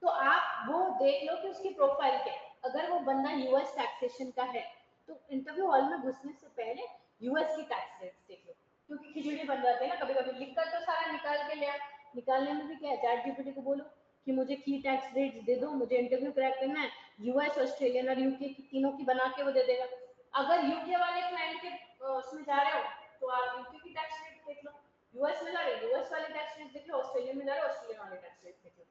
तो आप वो देख लो कि उसकी प्रोफाइल क्या है। अगर वो बंदा यूएस टैक्सेशन का है तो इंटरव्यू हॉल में घुसने से पहले यूएस की टैक्स रेट्स देख लो, क्योंकि खिचड़ी बन जाते हैं ना कभी कभी, लिखकर तो सारा निकाल के ले आ, निकालने में भी क्या है, चैट जीपीटी को बोलो कि मुझे की टैक्स रेट्स दे दो, मुझे इंटरव्यू क्रैक करना है, यूएस, ऑस्ट्रेलियन और यूके की तीनों की बना के वो दे देगा। अगर यूके वाले क्लाइंट के उसमें जा रहे हो तो आप यूके की टैक्स रेट देख लो, यूएस में जा रहे हो यूएस वाले टैक्स रेट देख लो, ऑस्ट्रेलिया में जा रहे हो ऑस्ट्रेलिया वाले टैक्स रेट देख लो।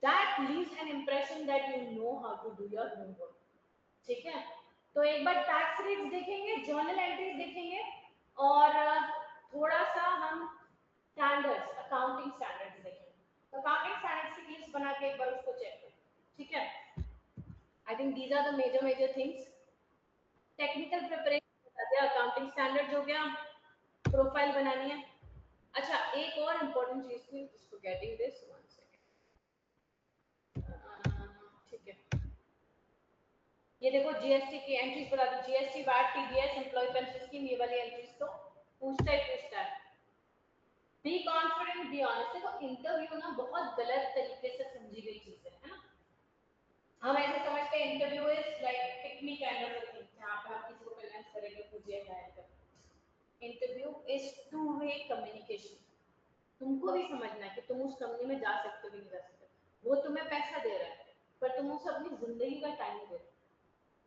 That leaves an impression that you know how to do your homework, ठीक है। तो एक बार टैक्स रेट्स देखेंगे, जर्नल एंट्रीज देखेंगे, और थोड़ा सा हम स्टैंडर्ड्स, अकाउंटिंग स्टैंडर्ड्स देखेंगे। तो अकाउंटिंग स्टैंडर्ड्स की लिस्ट बना के एक बार उसको चेक करें, ठीक है। I think these are the major things. Technical preparation बता दिया, अकाउंटिंग स्टैंडर्ड्स हो गया, प्रोफाइल बनानी है। अच्छा, एक और इम्पोर्टेंट चीज थी, just forgetting this, one second, ठीक है। ये देखो जीएसटी की एंट्रीज बता दो, GST, VAT, TDS, employ pension scheme, ये वाली एंट्रीज तो पूछता है। Be confident, be honest. देखो इंटरव्यू ना बहुत गलत तरीके से समझी गई चीज है ना। हम ऐसे समझते हैं interview is like pick me kind of a thing, जहां पे आप किसी को कन्विंस करेंगे पूछिए हायर कर। Interview is two way communication. तुमको भी समझना है कि तुम उस कंपनी में जा सकते हो कि नहीं जा सकते। वो तुम्हें पैसा दे रहा है, पर तुम उसे अपनी जिंदगी का टाइम दे रहे हो।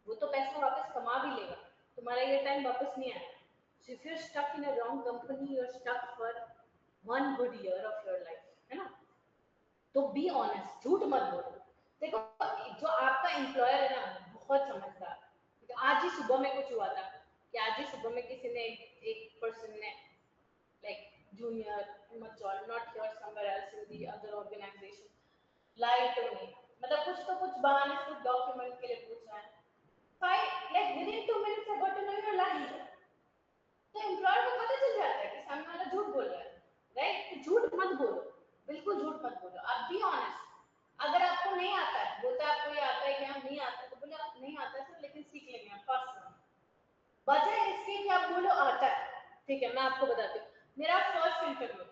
वो तो पैसा वापस कमा भी लेगा, तुम्हारा ये टाइम वापस नहीं आएगा। So if you're stuck in a wrong company, you're stuck for 1 good year of your life, है ना। तो बी ऑनेस्ट, झूठ मत बोलो। देखो जो आपका एम्प्लॉयर है ना बहुत समझदार, तो आज ही सुबह में कुछ हुआ था कि आज ही सुबह में किसी ने एक पर्सन ने लाइक जूनियर मचोर, not here, somewhere else in the other organisation, like to me, मतलब कुछ बहाने से कुछ डॉक्यूमेंट के लिए पूछ रहा है। Like within 2 minutes I got to know your life. तो एम्प्लॉयर को पता चल जाता है कि सामने वाला झूठ बोल रहा है, राइट। तो झूठ मत बोलो, बिल्कुल झूठ मत बोलो। आप बी ऑनेस्ट। अगर आपको नहीं आता है, बोलता है आपको ये आता है क्या, नहीं आता, तो बोले नहीं आता है सर, लेकिन सीख लेंगे आप, पास करो। बजाय इसके कि आप बोलो आता है, ठीक है। मैं आपको बताती हूँ मेरा first interview,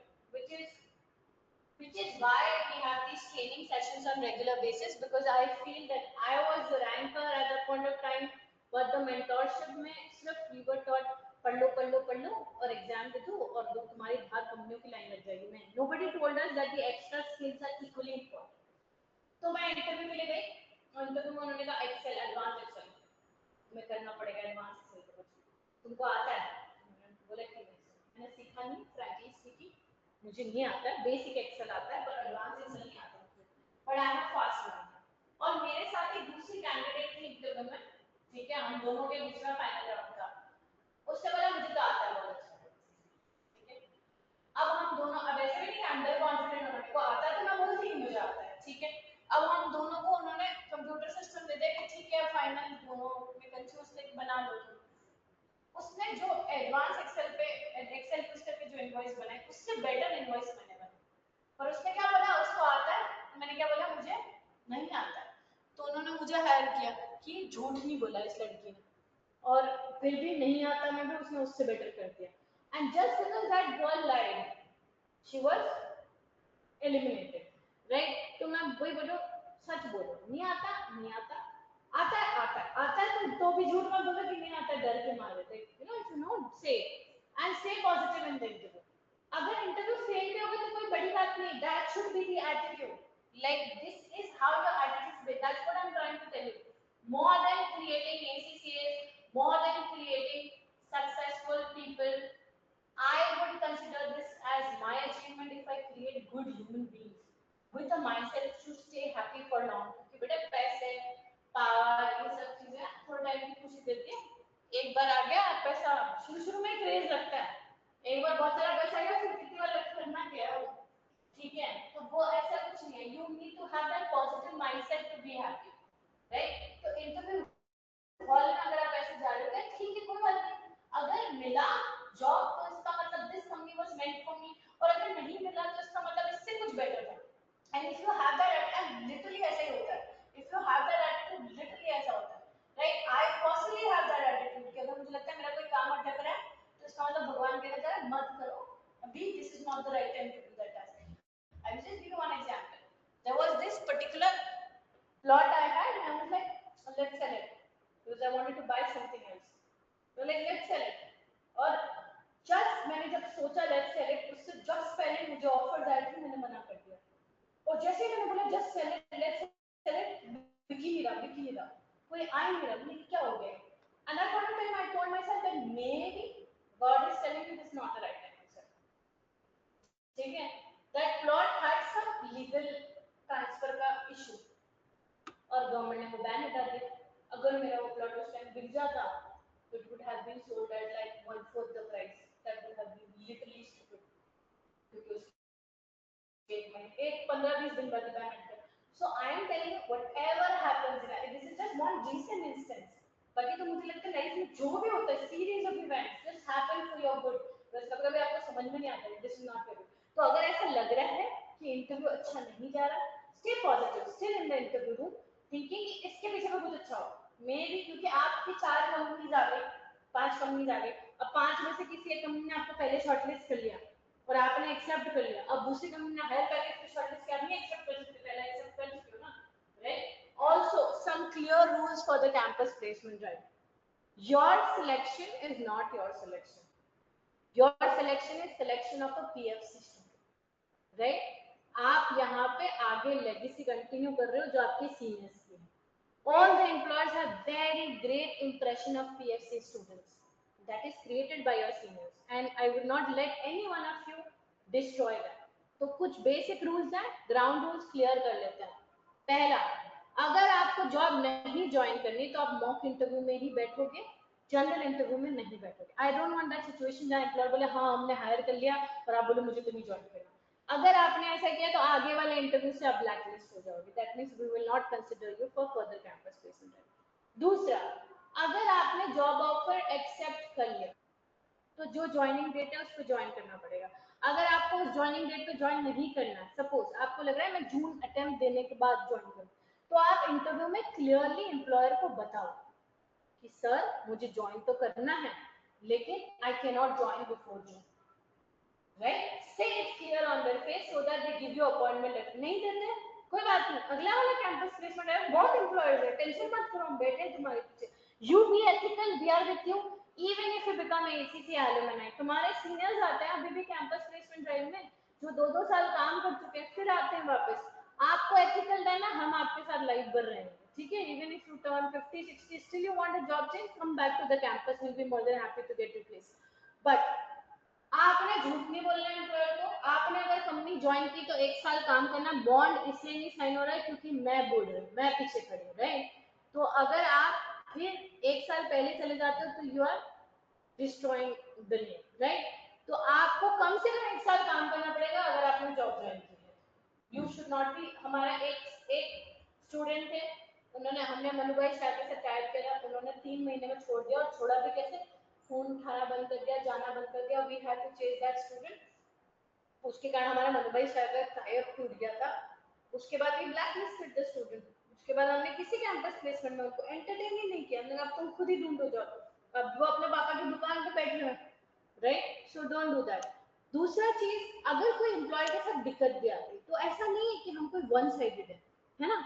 which is why we have these training sessions on regular basis, because I feel that I was the ranker at that point of time, but the mentorship में सिर्फ we were taught पढ़ लो और exam दे दो और दो, तुम्हारी बाहर कंपनियों की लाइन लग जाएगी। मैं nobody told us that the extra skills are equally important. तो मैं इंटरव्यू के लिए गई और इंटरव्यू में उन्होंने कहा एक्सेल, एडवांस एक्सेल तुम्हें करना पड़ेगा, एडवांस एक्सेल तुमको आता है। मैंने बोला कि नहीं, मैंने सीखा नहीं, फ्रैंकली स्पीकिंग मुझे नहीं आता है, बेसिक एक्सेल आता है पर एडवांस एक्सेल नहीं आता मुझे, but I am fast learner. और मेरे साथ एक दूसरी कैंडिडेट थी इंटरव्यू में, ठीक है, हम दोनों के दूसरा फाइनल राउंड था। उससे बोला मुझे तो आता है बहुत अच्छा, ठीक है। अब हम दोनों, अब ऐसे भी नहीं अंडर कॉन्फिडेंट होना, मेरे को आता है तो मैं बोलती हूँ मुझे आता है, ठीक है। अब हम दोनों को उन्होंने कंप्यूटर सिस्टम दे दिया कि ठीक है फाइनल दोनों में कंफ्यूज थे, बना लो तुम। उसने जो एडवांस एक्सेल पे पुश करके जो इनवॉइस बनाए उससे बेटर इनवॉइस मैंने बनाई। और उसने क्या बोला उसको आता है, मैंने क्या बोला मुझे नहीं आता है। तो उन्होंने मुझे हायर किया कि झूठ नहीं बोला इस लड़की ने, और फिर भी नहीं आता मैं भी उसने उससे बेटर कर दिया। And just because that girl lied she was eliminated, right. तो मैं वही बोलो, सच बोलो, नहीं आता नहीं आता, आता है तो भी झूठ मत बोलो कि नहीं आता, डर के मारे थे, you know, if you know say and say positive in the interview. अगर इंटरव्यू फेल भी होगा तो कोई बड़ी बात नहीं, that should be the attitude, like this is how your attitude be, that's what I am trying to tell you. more than creating ACCAs, more than creating successful people, I would consider this as my achievement if I create good human beings with a mindset to stay happy for long. क्योंकि बेटा पैसे, power, ये सब चीजें थोड़ा time की खुशी देती है, एक बार आ गया पैसा, शुरू में क्रेज लगता है, एक बार बहुत सारा पैसा आ गया फिर कितनी बार करना क्या है, ठीक है। तो वो ऐसा कुछ नहीं है, you need to have that positive mindset to be happy, right. तो इंटरव्यू हॉल में अगर आप ऐसे जा रहे हो ठीक है कोई बात नहीं, अगर मिला जॉब तो इसका मतलब this company was meant for me, और अगर नहीं मिला तो इसका मतलब इससे कुछ बेटर था। And if you have that, and literally ऐसा ही होता है, if you have that attitude literally ऐसा होता है, right. I personally have that attitude कि अगर मुझे लगता है मेरा कोई काम अटक रहा है तो इसका मतलब भगवान कहना चाह रहा है मत करो अभी, this is not the right time to do that task. I will just give you one example, there was this particular plot I had, and I was like, let's sell it, because I wanted to buy something else. So like, let's sell it. और just मैंने जब सोचा let's sell it, उससे just पहले मुझे offers आए थे, मैंने मना कर दिया। और जैसे ही मैंने बोला just sell it, let's sell it, बिक ही नहीं रहा, कोई आ ही नहीं रहा, मुझे क्या हो गया? And I thought that I told myself that may be God is telling me this not the right time. ठीक है, that plot had some legal transfer का इशू और गवर्नमेंट ने वो बैन हटा दिया। अगर मेरा वो प्लॉट उस टाइम बिक जाता, it would have been sold at like 1/4 the price. That would have been literally stupid. क्योंकि उसके एक 15-20 दिन बाद बैन हट गया। So I am telling you whatever happens in life, this is just one recent instance. बाकी तो मुझे लगता है लाइफ में जो भी होता है series of events just happen for your good. बस कभी-कभी आपको समझ में नहीं आता है this is not your good. तो अगर ऐसा लग रहा है कि इंटरव्यू अच्छा नहीं जा रहा, stay positive, still in the interview room, thinking कि इसके पीछे में कुछ अच्छा हो। मे बी क्योंकि आपकी 4 कंपनीज आ गई, 5 कंपनीज आ गई, अब 5 में से किसी एक कंपनी ने आपको पहले शॉर्टलिस्ट कर लिया और आपने एक्सेप्ट कर लिया, अब दूसरी कंपनी ने हायर पैकेज पे शॉर्टलिस्ट किया, आपने एक्सेप्ट कर सकते, पहले एक्सेप्ट कर चुके हो ना, right? Also some clear rules for the campus placement drive. Your selection is not your selection, your selection is selection of a PFC student, right? आप यहाँ पे आगे लेगेसी कंटिन्यू कर रहे हो जो आपके सीनियर्स की है। All the employers have very great impression of PFC students that is created by your seniors, and I would not let any one of you destroy that. तो कुछ basic rules हैं, ground rules clear कर लेते हैं। पहला, अगर आपको job नहीं ज्वाइन करनी तो आप मॉक इंटरव्यू में ही बैठोगे, जनरल इंटरव्यू में नहीं बैठोगे। I don't want that situation जहाँ एम्प्लॉयर बोले हाँ हमने हायर कर लिया और आप बोले मुझे तो नहीं ज्वाइन करना। अगर आपने ऐसा किया तो आगे वाले इंटरव्यू से आप ब्लैकलिस्ट हो जाओगे, that means we will not consider you for further campus placement. दूसरा, अगर आपने जॉब ऑफर एक्सेप्ट कर लिया तो जो ज्वाइनिंग डेट है उस पर ज्वाइन करना पड़ेगा। अगर आपको उस ज्वाइनिंग डेट पे ज्वाइन नहीं करना है, सपोज आपको लग रहा है मैं जून अटेम्प्ट देने के बाद ज्वाइन करूं, तो आप इंटरव्यू में क्लियरली एम्प्लॉयर को बताओ कि सर मुझे ज्वाइन तो करना है लेकिन I can not join before June, right? Say it clear on their face so that they give you appointment letter. नहीं देते कोई बात नहीं, अगला वाला कैंपस प्लेसमेंट है, बहुत एम्प्लॉयर्स है, टेंशन मत करो, हम बैठे हैं तुम्हारे पीछे। You be ethical, we are with you even if you become ACC alumni. तुम्हारे सीनियर्स आते हैं अभी भी कैंपस प्लेसमेंट ड्राइव में जो 2-2 साल काम कर चुके हैं, फिर आते हैं वापस। आपको एथिकल रहना, हम आपके साथ लाइफ भर रहेंगे, ठीक है? Even if you turn 50-60 still you want a job change, come back to the campus, will be more than happy to get you place. But आपने झूठ नहीं बोलना है एम्प्लॉयर को। आपने अगर कंपनी ज्वाइन की तो 1 साल काम करना, बॉन्ड इसलिए नहीं साइन हो रहा है क्योंकि मैं बोल रही हूँ, मैं पीछे खड़ी हूँ, राइट? तो अगर आप फिर 1 साल पहले चले जाते हो तो you are destroying the name, right? तो आपको कम से कम 1 साल काम करना पड़ेगा अगर आपने जॉब ज्वाइन की है। You should not B. हमारा एक स्टूडेंट थे, उन्होंने, हमने मनुभाई शाह के साथ टाइप किया, उन्होंने 3 महीने में छोड़ दिया, और छोड़ा भी कैसे? फोन उठाना बंद कर दिया, जाना बंद कर दिया। We had to chase that student. उसके कारण हमारा मनुभाई शाह का टाइप टूट गया था। उसके बाद वी ब्लैकलिस्टेड द स्टूडेंट। उसके बाद हमने किसी कैंपस प्लेसमेंट में उनको एंटरटेन ही नहीं किया। हमने कहा अब तुम खुद ही ढूंढो जॉब, अब वो अपने पापा की दुकान पे बैठे हैं, right? So don't do that. दूसरा चीज, अगर कोई एम्प्लॉय के साथ दिक्कत भी आती तो ऐसा नहीं है कि हम कोई वन साइडेड है ना?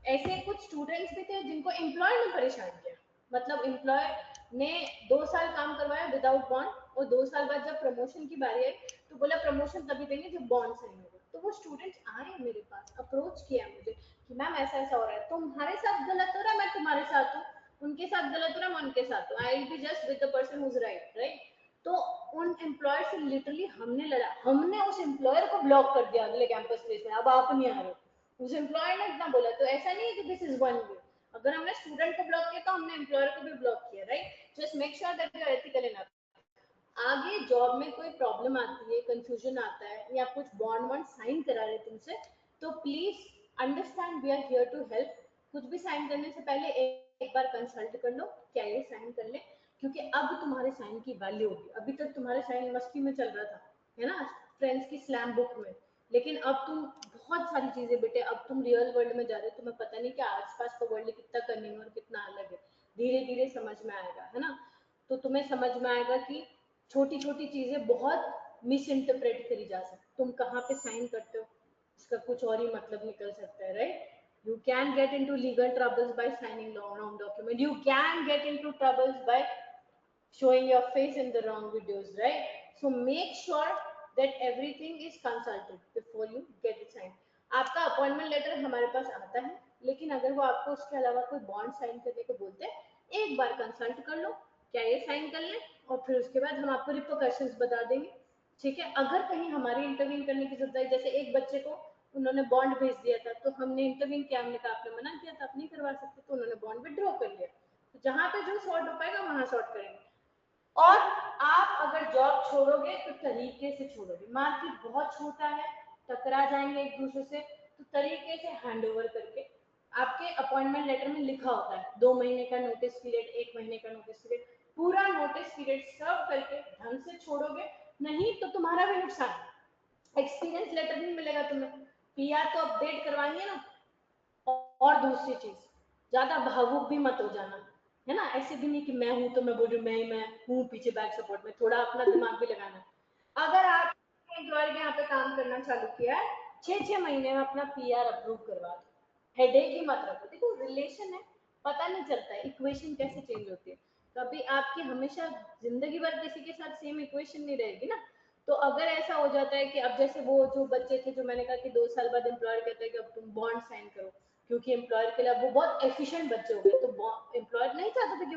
ऐसे कुछ स्टूडेंट्स भी थे जिनको एम्प्लॉयर ने परेशान किया। मतलब एम्प्लॉयर ने 2 साल काम करवाया विदाउट बॉन्ड, और 2 साल बाद जब प्रमोशन की बारी आई तो बोला प्रमोशन तभी देंगे जब बॉन्ड साइन होगा। तो वो स्टूडेंट्स आए मेरे पास, अप्रोच किया मुझे कि मैम ऐसा ऐसा हो रहा है, तुम्हारे साथ गलत हो रहा है, मैं तुम्हारे साथ हूँ, उनके साथ गलत हो रहा है, मैं उनके साथ हूँ, I will be just with the person who is right, right? तो उन एम्प्लॉयर से लिटरली हमने लड़ा, हमने उस एम्प्लॉयर को ब्लॉक कर दिया अगले कैंपस प्लेस में, अब आप नहीं आ रहे। उस एम्प्लॉयर ने इतना बोला। तो ऐसा नहीं है कि दिस इज वन वे। अगर हमने स्टूडेंट को ब्लॉक किया तो हमने एम्प्लॉयर को भी ब्लॉक किया, right? Just make sure that you are ethical enough. आगे जॉब में कोई प्रॉब्लम आती है, कंफ्यूजन आता है, या कुछ बॉन्ड वॉन्ड साइन करा रहे तुमसे, तो please understand we are here to help. कुछ भी साइन करने से पहले एक बार कंसल्ट कर लो, क्या ये साइन कर ले, क्योंकि अब तुम्हारे साइन की वैल्यू होगी। अभी तक तुम्हारे साइन मस्ती में चल रहा था, है ना, फ्रेंड्स की स्लैम बुक में, लेकिन अब तुम बहुत सारी चीजें बेटे, अब तुम रियल वर्ल्ड में जा रहे हो, तुम्हें पता नहीं कि आसपास का वर्ल्ड कितना कन्निंग और कितना अलग है। धीरे धीरे समझ में आएगा, है ना? तो तुम्हें समझ में आएगा कि छोटी छोटी चीजें बहुत मिस इंटरप्रेट करी जा सकती। तुम कहाँ पे साइन करते हो इसका कुछ और ही मतलब निकल सकता है, right? You can get into legal troubles by signing wrong document. You can get into troubles by showing your face in the wrong videos, right? So make sure that everything is consulted before you get it signed. आपका appointment letter हमारे पास आता है, लेकिन अगर वो आपको उसके अलावा कोई बॉन्ड साइन करने को बोलते हैं, एक बार कंसल्ट कर लो, क्या ये साइन कर लें, और फिर उसके बाद हम आपको रिपोर्कशंस बता देंगे, ठीक है? अगर कहीं हमारी इंटरव्यू करने की जरूरत है, जैसे एक बच्चे को उन्होंने बॉन्ड भेज दिया था, तो हमने इंटरव्यू किया, हमने कहा आपने मना किया था, आप नहीं करवा सकते, तो उन्होंने बॉन्ड विड्रॉ कर लिया। तो जहाँ पे जो सॉर्ट हो पाएगा वहां सॉर्ट करेंगे। और आप अगर जॉब छोड़ोगे तो तरीके से छोड़ोगे, मार्केट बहुत छोटा है, टकरा जाएंगे एक दूसरे से, तो तरीके से हैंड ओवर करके, आपके अपॉइंटमेंट लेटर में लिखा होता है 2 महीने का नोटिस पीरियड, 1 महीने का नोटिस पीरियड, पूरा नोटिस पीरियड सर्व करके ढंग से छोड़ोगे, नहीं तो तुम्हारा भी नुकसान, एक्सपीरियंस लेटर नहीं मिलेगा तुम्हें, पीआर तो अपडेट करवानी है ना। और दूसरी चीज, ज्यादा भावुक भी मत हो जाना, है ना? ऐसे भी नहीं कि मैं हूं तो मैं बोल रही हूँ मैं हूँ पीछे बैक सपोर्ट में, थोड़ा अपना दिमाग भी लगाना। अगर आप एम्प्लॉयर के यहाँ पे काम करना चालू किया है, 6-6 महीने में अपना पीआर अप्रूव करवा दो, हेडेक ही मत रखो। देखो रिलेशन है, पता नहीं चलता है इक्वेशन कैसे चेंज होती है, कभी आपकी हमेशा जिंदगी भर किसी के साथ सेम इक्वेशन नहीं रहेगी ना। तो अगर ऐसा हो जाता है कि अब जैसे वो जो बच्चे थे जो मैंने कहा कि 2 साल बाद एम्प्लॉयर कहता है कि अब तुम बॉन्ड साइन करो, क्योंकि एम्प्लॉयर के लिए वो बहुत एफिशिएंट बच्चे हो गए, तो एम्प्लॉयर नहीं चाहता था कि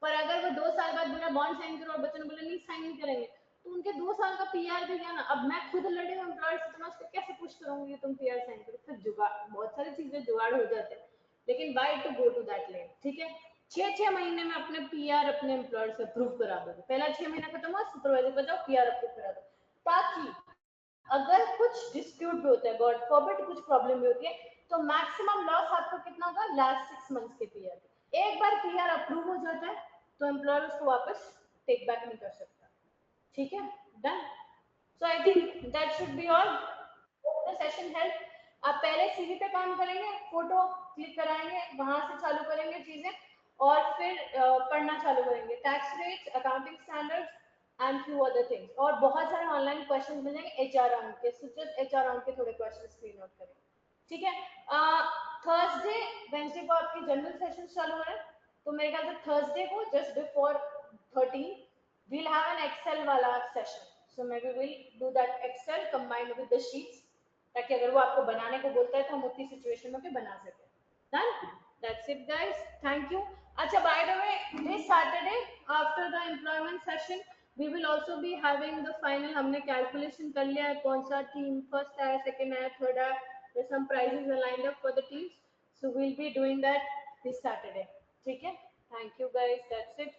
पर अगर वो 2 साल बाद बोला बॉन्ड साइन करो और बच्चों ने बोला नहीं साइन नहीं करेंगे, तो उनके 2 साल का पीआर भी गया ना। अब मैं खुद लड़ी हूँ एम्प्लॉयर से, तो मैं उसको कैसे पुश करूंगी तुम पीआर साइन करो, फिर जुगाड़, बहुत सारी चीजें जुगाड़ हो जाते हैं, लेकिन by to go to that lane, ठीक है? 6-6 महीने में अपने पीआर अपने एम्प्लॉयर से अप्रूव करा दोगे, पहला 6 महीना खत्म हुआ, सुपरवाइजर पर जाओ पीआर अप्रूव करा दो, ताकि अगर कुछ डिस्प्यूट भी होता है, गॉड फॉरबिड कुछ प्रॉब्लम भी होती है, तो मैक्सिमम लॉस आपको कितना होगा, लास्ट 6 मंथ्स के पीआर। एक बार पीआर अप्रूव हो जाता है तो एम्प्लॉयर उसको वापस टेक बैक नहीं कर सकता, ठीक है? Done. So I think that should be all. The session help. आप पहले सीवी पे काम करेंगे, फोटो क्लिक कराएंगे, वहां से चालू करेंगे चीजें, और फिर पढ़ना चालू करेंगे, tax rates, accounting standards and few other things, और बहुत सारे ऑनलाइन क्वेश्चंस मिल जाएंगे एचआर राउंड के, सो जस्ट एचआर राउंड के थोड़े क्वेश्चंस स्क्रीन आउट करेंगे, ठीक है? थर्सडे वेंसडे को आपकी जनरल सेशन चालू हो रहा है, तो मेरे ख्याल से थर्सडे को just before 13 we'll have an excel वाला session, so maybe we'll do that excel combined with the sheets, ताकि अगर वो आपको बनाने को बोलता है तो हम उतनी सिचुएशन में भी बना सकें। Done, that's it guys, thank you. अच्छा, by the way, this Saturday after the employment session we will also be having the final, हमने कैलकुलेशन कर लिया है कौन सा टीम फर्स्ट आया, सेकंड आया, थर्ड आया, there's some prizes are lined up for the teams, so we'll be doing that this Saturday, ठीक है? Thank you guys, that's it.